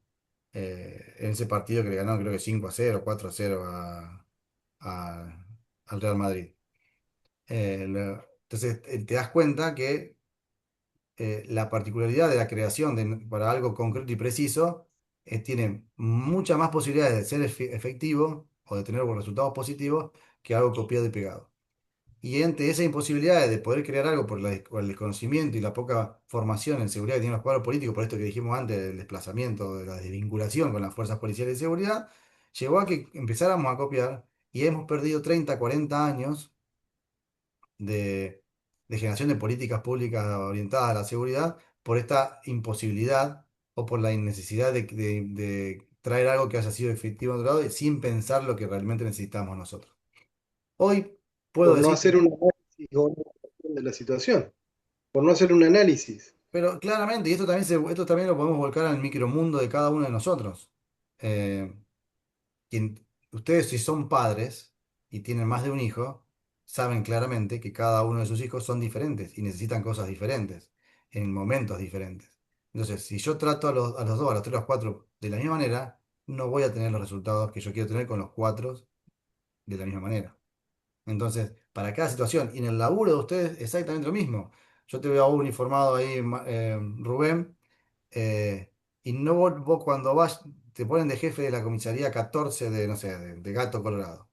en ese partido que le ganaron creo que 5-0 4-0 al Real Madrid. Entonces te das cuenta que la particularidad de la creación para algo concreto y preciso tiene muchas más posibilidades de ser efectivo o de tener resultados positivos que algo copiado y pegado. Y ante esa imposibilidad de poder crear algo por el desconocimiento y la poca formación en seguridad que tienen los cuadros políticos, por esto que dijimos antes del desplazamiento, de la desvinculación con las fuerzas policiales de seguridad, llegó a que empezáramos a copiar y hemos perdido 30 40 años de, de generación de políticas públicas orientadas a la seguridad por esta imposibilidad o por la innecesidad de traer algo que haya sido efectivo en otro lado sin pensar lo que realmente necesitamos nosotros. Hoy puedo Por no decir hacer un análisis o una evaluación de la situación, por no hacer un análisis. pero claramente, y esto también lo podemos volcar al micromundo de cada uno de nosotros. Eh, Ustedes si son padres y tienen más de un hijo, saben claramente que cada uno de sus hijos son diferentes y necesitan cosas diferentes, en momentos diferentes. Entonces, si yo trato a los dos, a los tres, a los cuatro de la misma manera, no voy a tener los resultados que yo quiero tener con los cuatro de la misma manera. Entonces, para cada situación, y en el laburo de ustedes, exactamente lo mismo. Yo te veo uniformado ahí, Rubén, eh, y no vos cuando vas, te ponen de jefe de la comisaría 14 de, no sé, de Gato Colorado.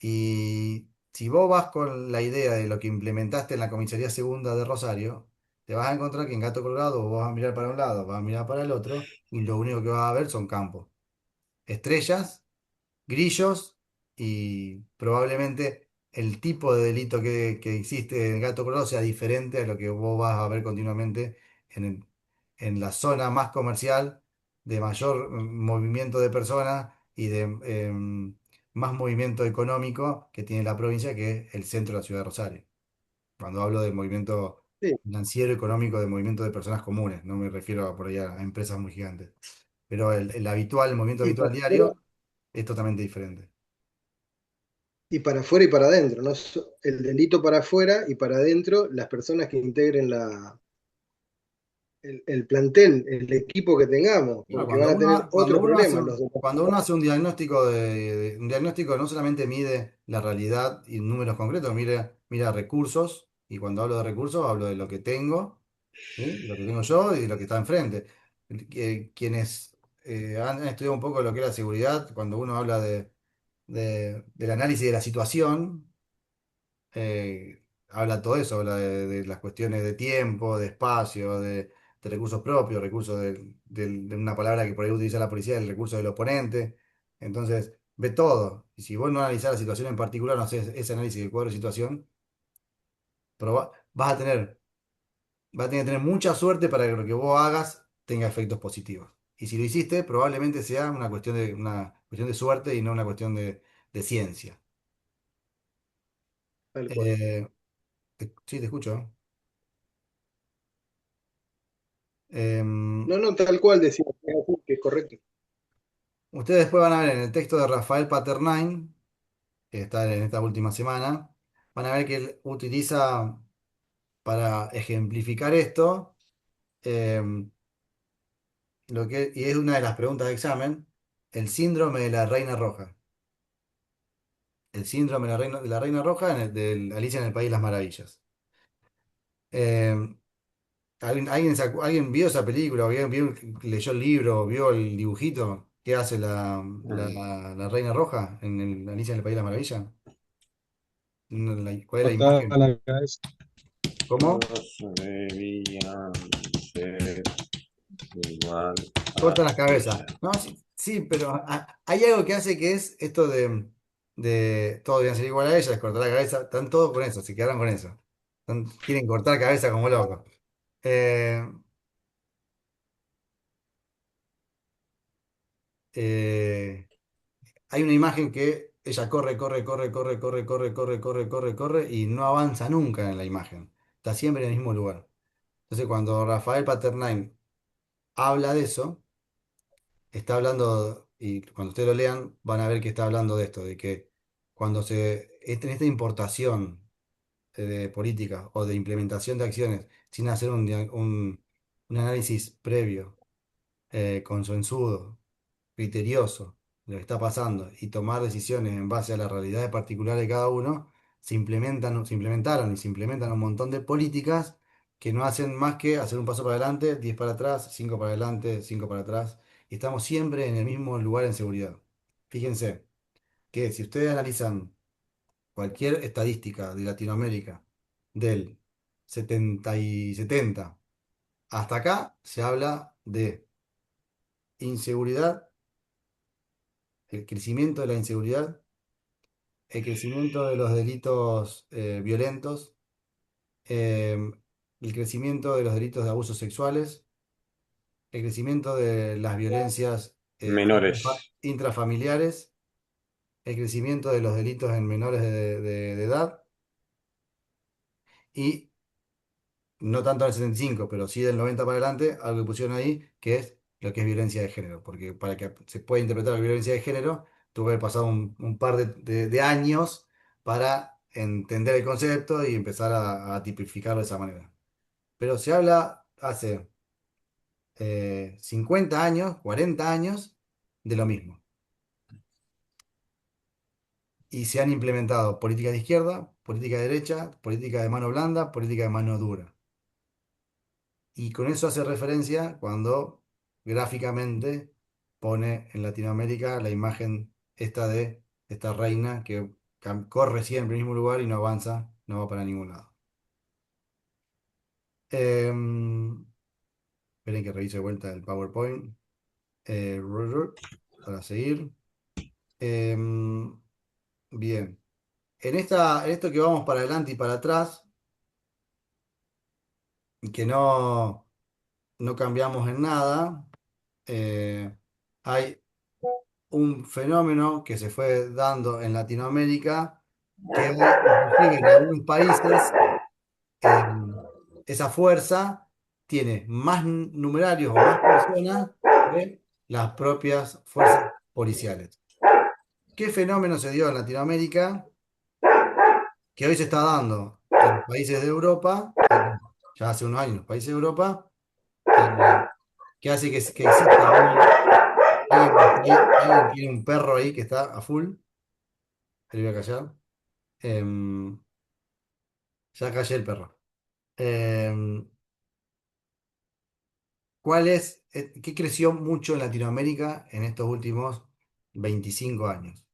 Y si vos vas con la idea de lo que implementaste en la comisaría segunda de Rosario, te vas a encontrar que en Gato Colorado vos vas a mirar para un lado, vas a mirar para el otro, y lo único que vas a ver son campos. Estrellas, grillos y probablemente el tipo de delito que existe en Gato Colorado sea diferente a lo que vos vas a ver continuamente en, en la zona más comercial, de mayor movimiento de personas y de más movimiento económico que tiene la provincia, que es el centro de la ciudad de Rosario. Cuando hablo de movimiento Sí, financiero, económico, de movimiento de personas comunes, no me refiero por ahí a empresas muy gigantes. Pero el habitual, el movimiento y habitual para afuera, diario es totalmente diferente. y para afuera y para adentro, ¿no? El delito para afuera y para adentro, las personas que integren el plantel, el equipo que tengamos, Bueno, porque van a tener otro problema los demás. cuando uno hace un diagnóstico un diagnóstico no solamente mide la realidad y números concretos, mira recursos, y cuando hablo de recursos hablo de lo que tengo, ¿sí? Lo que tengo yo y de lo que está enfrente. Quienes han estudiado un poco lo que es la seguridad, cuando uno habla del análisis de la situación, habla todo eso, habla de las cuestiones de tiempo, de espacio, de recursos propios, recursos de una palabra que por ahí utiliza la policía, el recurso del oponente. Entonces, ve todo. Y si vos no analizás la situación en particular, no haces ese análisis de cuadro de situación, vas a vas a tener que tener mucha suerte para que lo que vos hagas tenga efectos positivos. Y si lo hiciste, probablemente sea una cuestión de suerte y no una cuestión de ciencia. Tal cual. Eh, sí, te escucho. Em, No, no, tal cual decía, que es correcto. Ustedes después van a ver en el texto de Rafael Paternain, que está en esta última semana, van a ver que él utiliza para ejemplificar esto, em, y es una de las preguntas de examen, el síndrome de la Reina Roja. El síndrome de la Reina Roja de Alicia en el País de las Maravillas. Em, ¿alguien vio esa película? ¿Leyó el libro? ¿Vio el dibujito? ¿Qué hace la Reina Roja en Alicia en el País de las Maravillas? ¿Cuál es la Cortada imagen? la cabeza. ¿Cómo? Todos debían ser igual a Corta las cabezas. ella. No, sí, sí, pero hay algo que hace que es esto de todos deben ser igual a ella, es cortar la cabeza. Están todos con eso, se quedaron con eso. Quieren cortar cabeza como locos. Eh, eh, Hay una imagen que ella corre, corre, corre, corre, corre, corre, corre, corre, corre, corre y no avanza nunca en la imagen. Está siempre en el mismo lugar. Entonces, cuando Rafael Paternain habla de eso, está hablando, y cuando ustedes lo lean, van a ver que está hablando de esto, de que en esta importación de políticas o de implementación de acciones sin hacer un análisis previo, consensuado, criterioso de lo que está pasando y tomar decisiones en base a las realidades particulares de cada uno, se implementaron y se implementan un montón de políticas que no hacen más que hacer un paso para adelante, 10 para atrás, 5 para adelante, 5 para atrás, y estamos siempre en el mismo lugar en seguridad. Fíjense que si ustedes analizan cualquier estadística de Latinoamérica del 70 hasta acá, se habla de inseguridad, el crecimiento de la inseguridad, el crecimiento de los delitos violentos, eh, el crecimiento de los delitos de abusos sexuales, el crecimiento de las violencias Menores. intrafamiliares, el crecimiento de los delitos en menores de edad y no tanto del 75 pero sí del 90 para adelante, algo que pusieron ahí, que es lo que es violencia de género, porque para que se pueda interpretar la violencia de género, tuvo que haber pasado un par de años para entender el concepto y empezar a tipificarlo de esa manera. Pero se habla hace 50 años, 40 años de lo mismo. Y se han implementado política de izquierda, política de derecha, política de mano blanda, política de mano dura. Y con eso hace referencia cuando gráficamente pone en Latinoamérica la imagen esta de esta reina que corre siempre en el mismo lugar y no avanza, no va para ningún lado. Em, Esperen que revise de vuelta el PowerPoint. Para seguir. Em, Bien. En esto que vamos para adelante y para atrás, y que no cambiamos en nada, eh, hay un fenómeno que se fue dando en Latinoamérica, que hoy, inclusive en algunos países, eh, esa fuerza tiene más numerarios o más personas que las propias fuerzas policiales. ¿Qué fenómeno se dio en Latinoamérica que hoy se está dando en los países de Europa, ya hace unos años en los países de Europa, eh, que hace que exista alguien tiene un perro ahí que está a full, le voy a callar. Em, ya callé el perro. Em, ¿Qué creció mucho en Latinoamérica en estos últimos 25 años?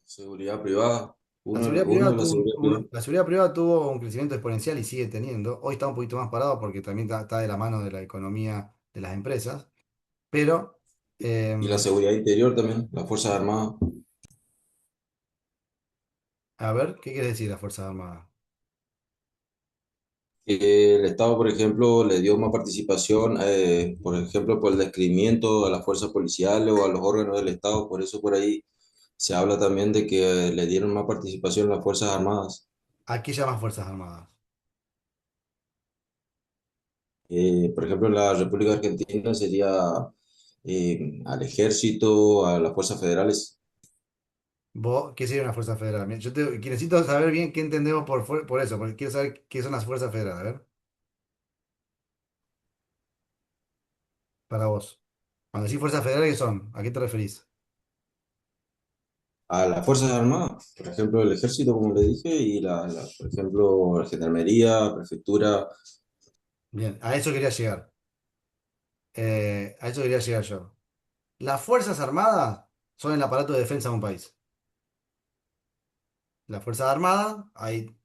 Seguridad privada. La Uno, seguridad uno privada es la seguridad privada. la seguridad privada tuvo un crecimiento exponencial y sigue teniendo. Hoy está un poquito más parado porque también está de la mano de la economía de las empresas. Pero, Y la em, seguridad interior también, las Fuerzas Armadas. a ver, ¿qué quiere decir las Fuerzas Armadas? Que el Estado, por ejemplo, le dio más participación, por ejemplo, por el descrimiento a las fuerzas policiales o a los órganos del Estado. Por eso por ahí se habla también de que le dieron más participación a las Fuerzas Armadas. ¿A qué llamas Fuerzas Armadas? Por ejemplo, en la República Argentina sería al ejército, a las fuerzas federales. ¿Qué sería una fuerza federal? Mira, que necesito saber bien qué entendemos por eso, porque quiero saber qué son las fuerzas federales. A ver, para vos. Cuando decís fuerzas federales, ¿qué son? ¿A qué te referís? A las Fuerzas Armadas, por ejemplo, el ejército, como le dije, y por ejemplo, la gendarmería, prefectura. Bien, a eso quería llegar. A eso quería llegar yo. Las fuerzas armadas son el aparato de defensa de un país. Las fuerzas armadas hay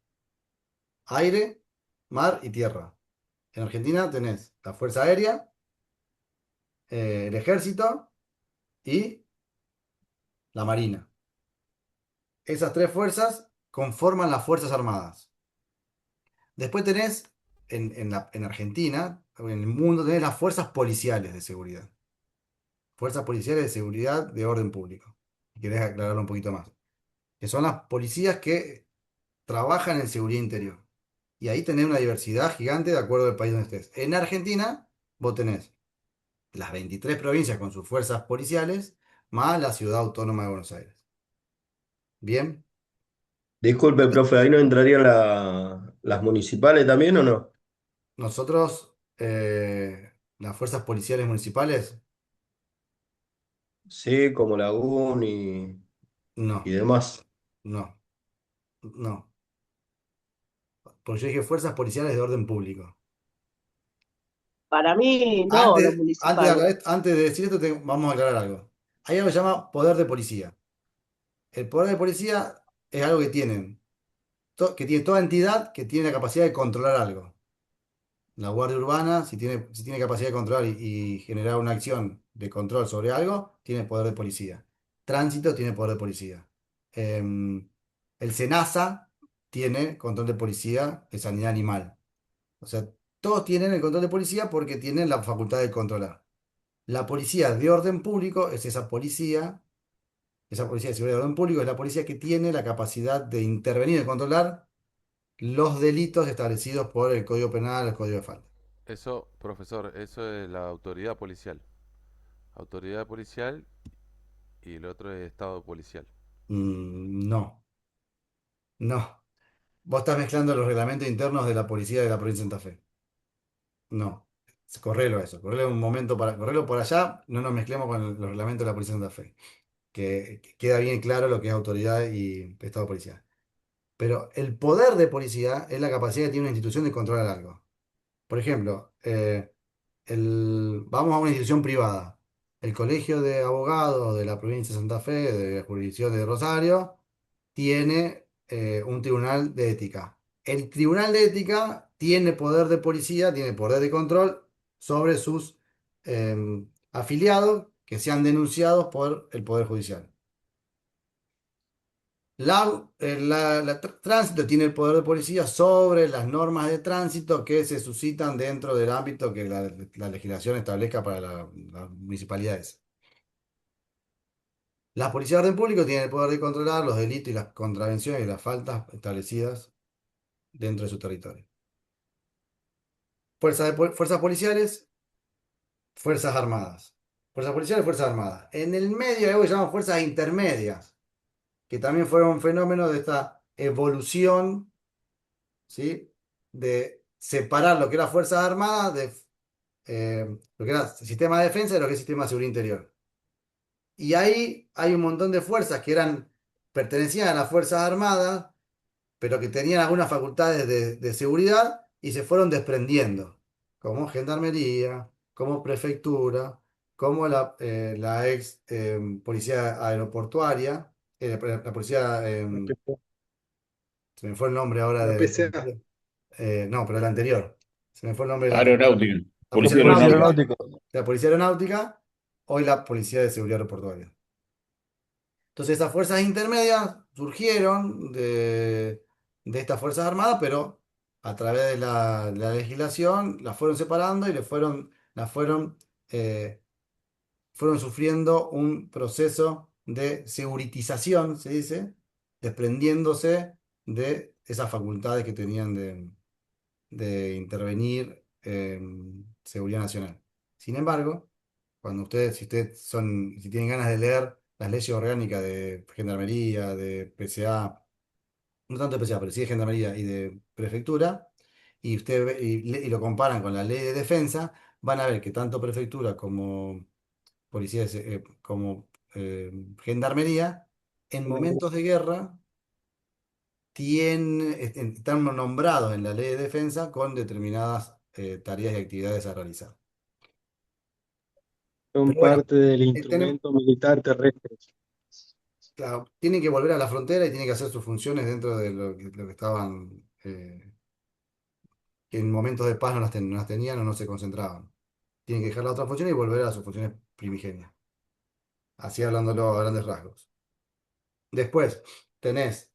aire, mar y tierra. En Argentina tenés la Fuerza Aérea, el Ejército y la Marina. Esas tres fuerzas conforman las Fuerzas Armadas. Después tenés, en Argentina, en el mundo, tenés las fuerzas policiales de seguridad. Fuerzas policiales de seguridad de orden público. Si querés aclararlo un poquito más. Que son las policías que trabajan en seguridad interior. Y ahí tenés una diversidad gigante de acuerdo al país donde estés. En Argentina, vos tenés las 23 provincias con sus fuerzas policiales, más la ciudad autónoma de Buenos Aires. Bien, Disculpe, profe, ¿ahí no entrarían las municipales también o no? nosotros, las fuerzas policiales municipales, Sí, como la UN y no, demás. no, no. Porque yo dije fuerzas policiales de orden público. Para mí, no, los municipales. Antes de decir esto, vamos a aclarar algo. Hay algo que se llama poder de policía. El poder de policía es algo que tiene toda entidad que tiene la capacidad de controlar algo. La Guardia Urbana, si tiene capacidad de controlar y generar una acción de control sobre algo, tiene poder de policía. Tránsito tiene poder de policía. El SENASA tiene control de policía de sanidad animal. O sea, todos tienen el control de policía porque tienen la facultad de controlar. La policía de orden público es esa policía de seguridad de orden público es la policía que tiene la capacidad de intervenir y controlar los delitos establecidos por el Código Penal, el Código de Falta. Eso, profesor, eso es la autoridad policial. Autoridad policial y el otro es estado policial. No, no. Vos estás mezclando los reglamentos internos de la policía de la provincia de Santa Fe. No. Correlo eso. Correlo un momento para. Correlo por allá. No nos mezclemos con los reglamentos de la policía de Santa Fe. Que queda bien claro lo que es autoridad y estado policial. Pero el poder de policía es la capacidad que tiene una institución de controlar algo. Por ejemplo, vamos a una institución privada. El Colegio de Abogados de la provincia de Santa Fe, de la jurisdicción de Rosario, tiene un tribunal de ética. El tribunal de ética tiene poder de policía, tiene poder de control sobre sus afiliados que sean denunciados por el Poder Judicial. Tránsito tiene el poder de policía sobre las normas de tránsito que se suscitan dentro del ámbito que la legislación establezca para las municipalidades. Las policías de orden público tienen el poder de controlar los delitos y las contravenciones y las faltas establecidas dentro de su territorio. Fuerzas policiales, fuerzas armadas. Fuerzas policiales, fuerzas armadas. En el medio hay algo que llaman fuerzas intermedias, que también fueron un fenómeno de esta evolución, ¿sí? De separar lo que era Fuerzas Armadas de lo que era sistema de defensa de lo que es sistema de seguridad interior. Y ahí hay un montón de fuerzas que pertenecían a las Fuerzas Armadas, pero que tenían algunas facultades de seguridad y se fueron desprendiendo, como Gendarmería, como Prefectura, como la ex Policía Aeroportuaria, la Policía, La PC, se me fue el nombre ahora la de... PCA. no, pero la anterior. Se me fue el nombre de la anterior. Aeronáutica, La Policía policía Policía aeronáutica. Aeronáutica. Aeronáutica. La Policía Aeronáutica, hoy la Policía de Seguridad Aeroportuaria. Entonces, esas fuerzas intermedias surgieron de estas Fuerzas Armadas, pero a través de la legislación las fueron separando y eh, fueron sufriendo un proceso de seguritización, se dice, desprendiéndose de esas facultades que tenían de intervenir seguridad nacional. Sin embargo, si tienen ganas de leer las leyes orgánicas de Gendarmería, de PCA, no tanto de PCA, pero sí de Gendarmería y de Prefectura, y lo comparan con la ley de defensa, van a ver que tanto Prefectura como Policía, como Gendarmería, en momentos de guerra, están nombrados en la ley de defensa con determinadas tareas y actividades a realizar. Son Pero bueno, parte del tenemos, instrumento militar terrestre. claro, tienen que volver a la frontera y tienen que hacer sus funciones dentro de lo que estaban, que en momentos de paz no las tenían o no se concentraban. Tienen que dejar la otra función y volver a sus funciones primigenias. Así hablándolo a grandes rasgos. Después tenés,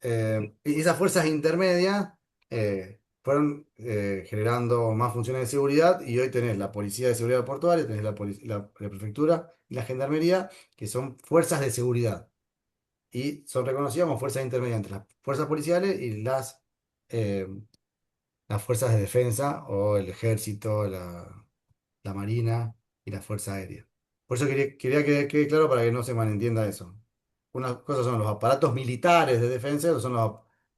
y esas fuerzas intermedias fueron generando más funciones de seguridad y hoy tenés la Policía de Seguridad Portuaria, tenés la Prefectura y la Gendarmería, que son fuerzas de seguridad y son reconocidas como fuerzas intermedias entre las fuerzas policiales y eh, las fuerzas de defensa o el ejército, la marina y la fuerza aérea. Por eso quería que quede claro para que no se malentienda eso. Una cosa son los aparatos militares de defensa y otros son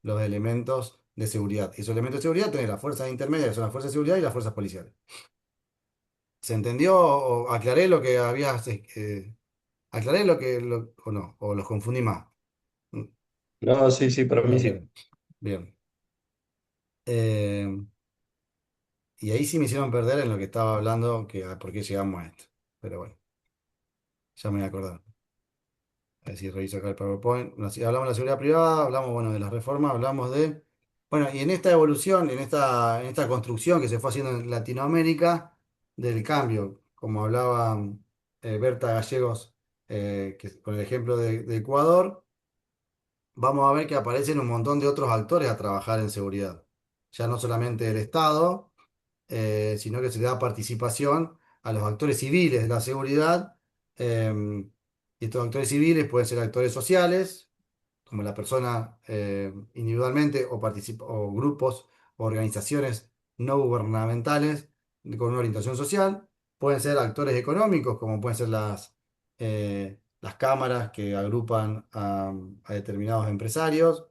los elementos de seguridad. Y esos elementos de seguridad tienen las fuerzas intermedias, que son las fuerzas de seguridad y las fuerzas policiales. ¿Se entendió o aclaré lo que aclaré o no? ¿O los confundí más? Mm, No, sí, sí, para lo mí sí. aclaré. Bien. Eh, y ahí sí me hicieron perder en lo que estaba hablando, por qué llegamos a esto. Pero bueno, ya me voy a acordar. A ver si reviso acá el PowerPoint. Bueno, sí, hablamos de la seguridad privada, hablamos, bueno, de las reformas, hablamos de... Bueno, y en esta evolución, en esta construcción que se fue haciendo en Latinoamérica, del cambio, como hablaba Berta Gallegos, con el ejemplo de Ecuador, vamos a ver que aparecen un montón de otros actores a trabajar en seguridad. Ya no solamente el Estado, sino que se le da participación a los actores civiles de la seguridad. Y estos actores civiles pueden ser actores sociales, como la persona individualmente, o grupos o organizaciones no gubernamentales con una orientación social. Pueden ser actores económicos, como pueden ser las cámaras que agrupan a determinados empresarios,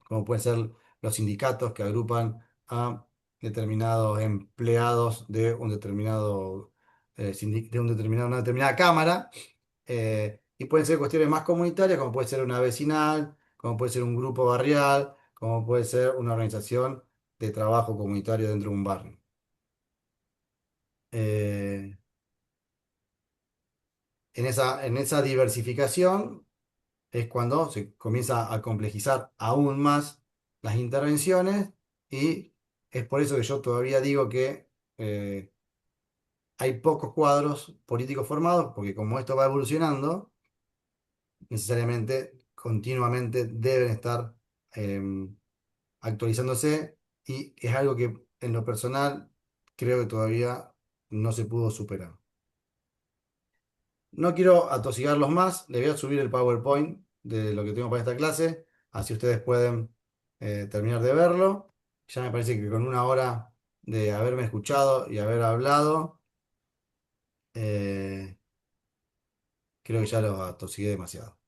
como pueden ser los sindicatos que agrupan a determinados empleados de un determinado, una determinada cámara, y pueden ser cuestiones más comunitarias, como puede ser una vecinal, como puede ser un grupo barrial, como puede ser una organización de trabajo comunitario dentro de un barrio. Eh, en esa diversificación es cuando se comienza a complejizar aún más las intervenciones y es por eso que yo todavía digo que hay pocos cuadros políticos formados, porque como esto va evolucionando, necesariamente, continuamente deben estar actualizándose y es algo que en lo personal creo que todavía no se pudo superar. No quiero atosigarlos más, les voy a subir el PowerPoint de lo que tengo para esta clase, así ustedes pueden terminar de verlo. Ya me parece que con una hora de haberme escuchado y haber hablado, eh, creo que ya los atosigué demasiado.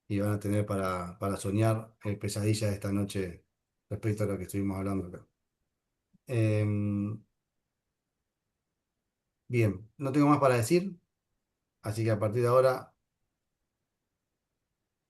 Y van a tener para soñar pesadillas esta noche respecto a lo que estuvimos hablando acá. Bien, no tengo más para decir, así que a partir de ahora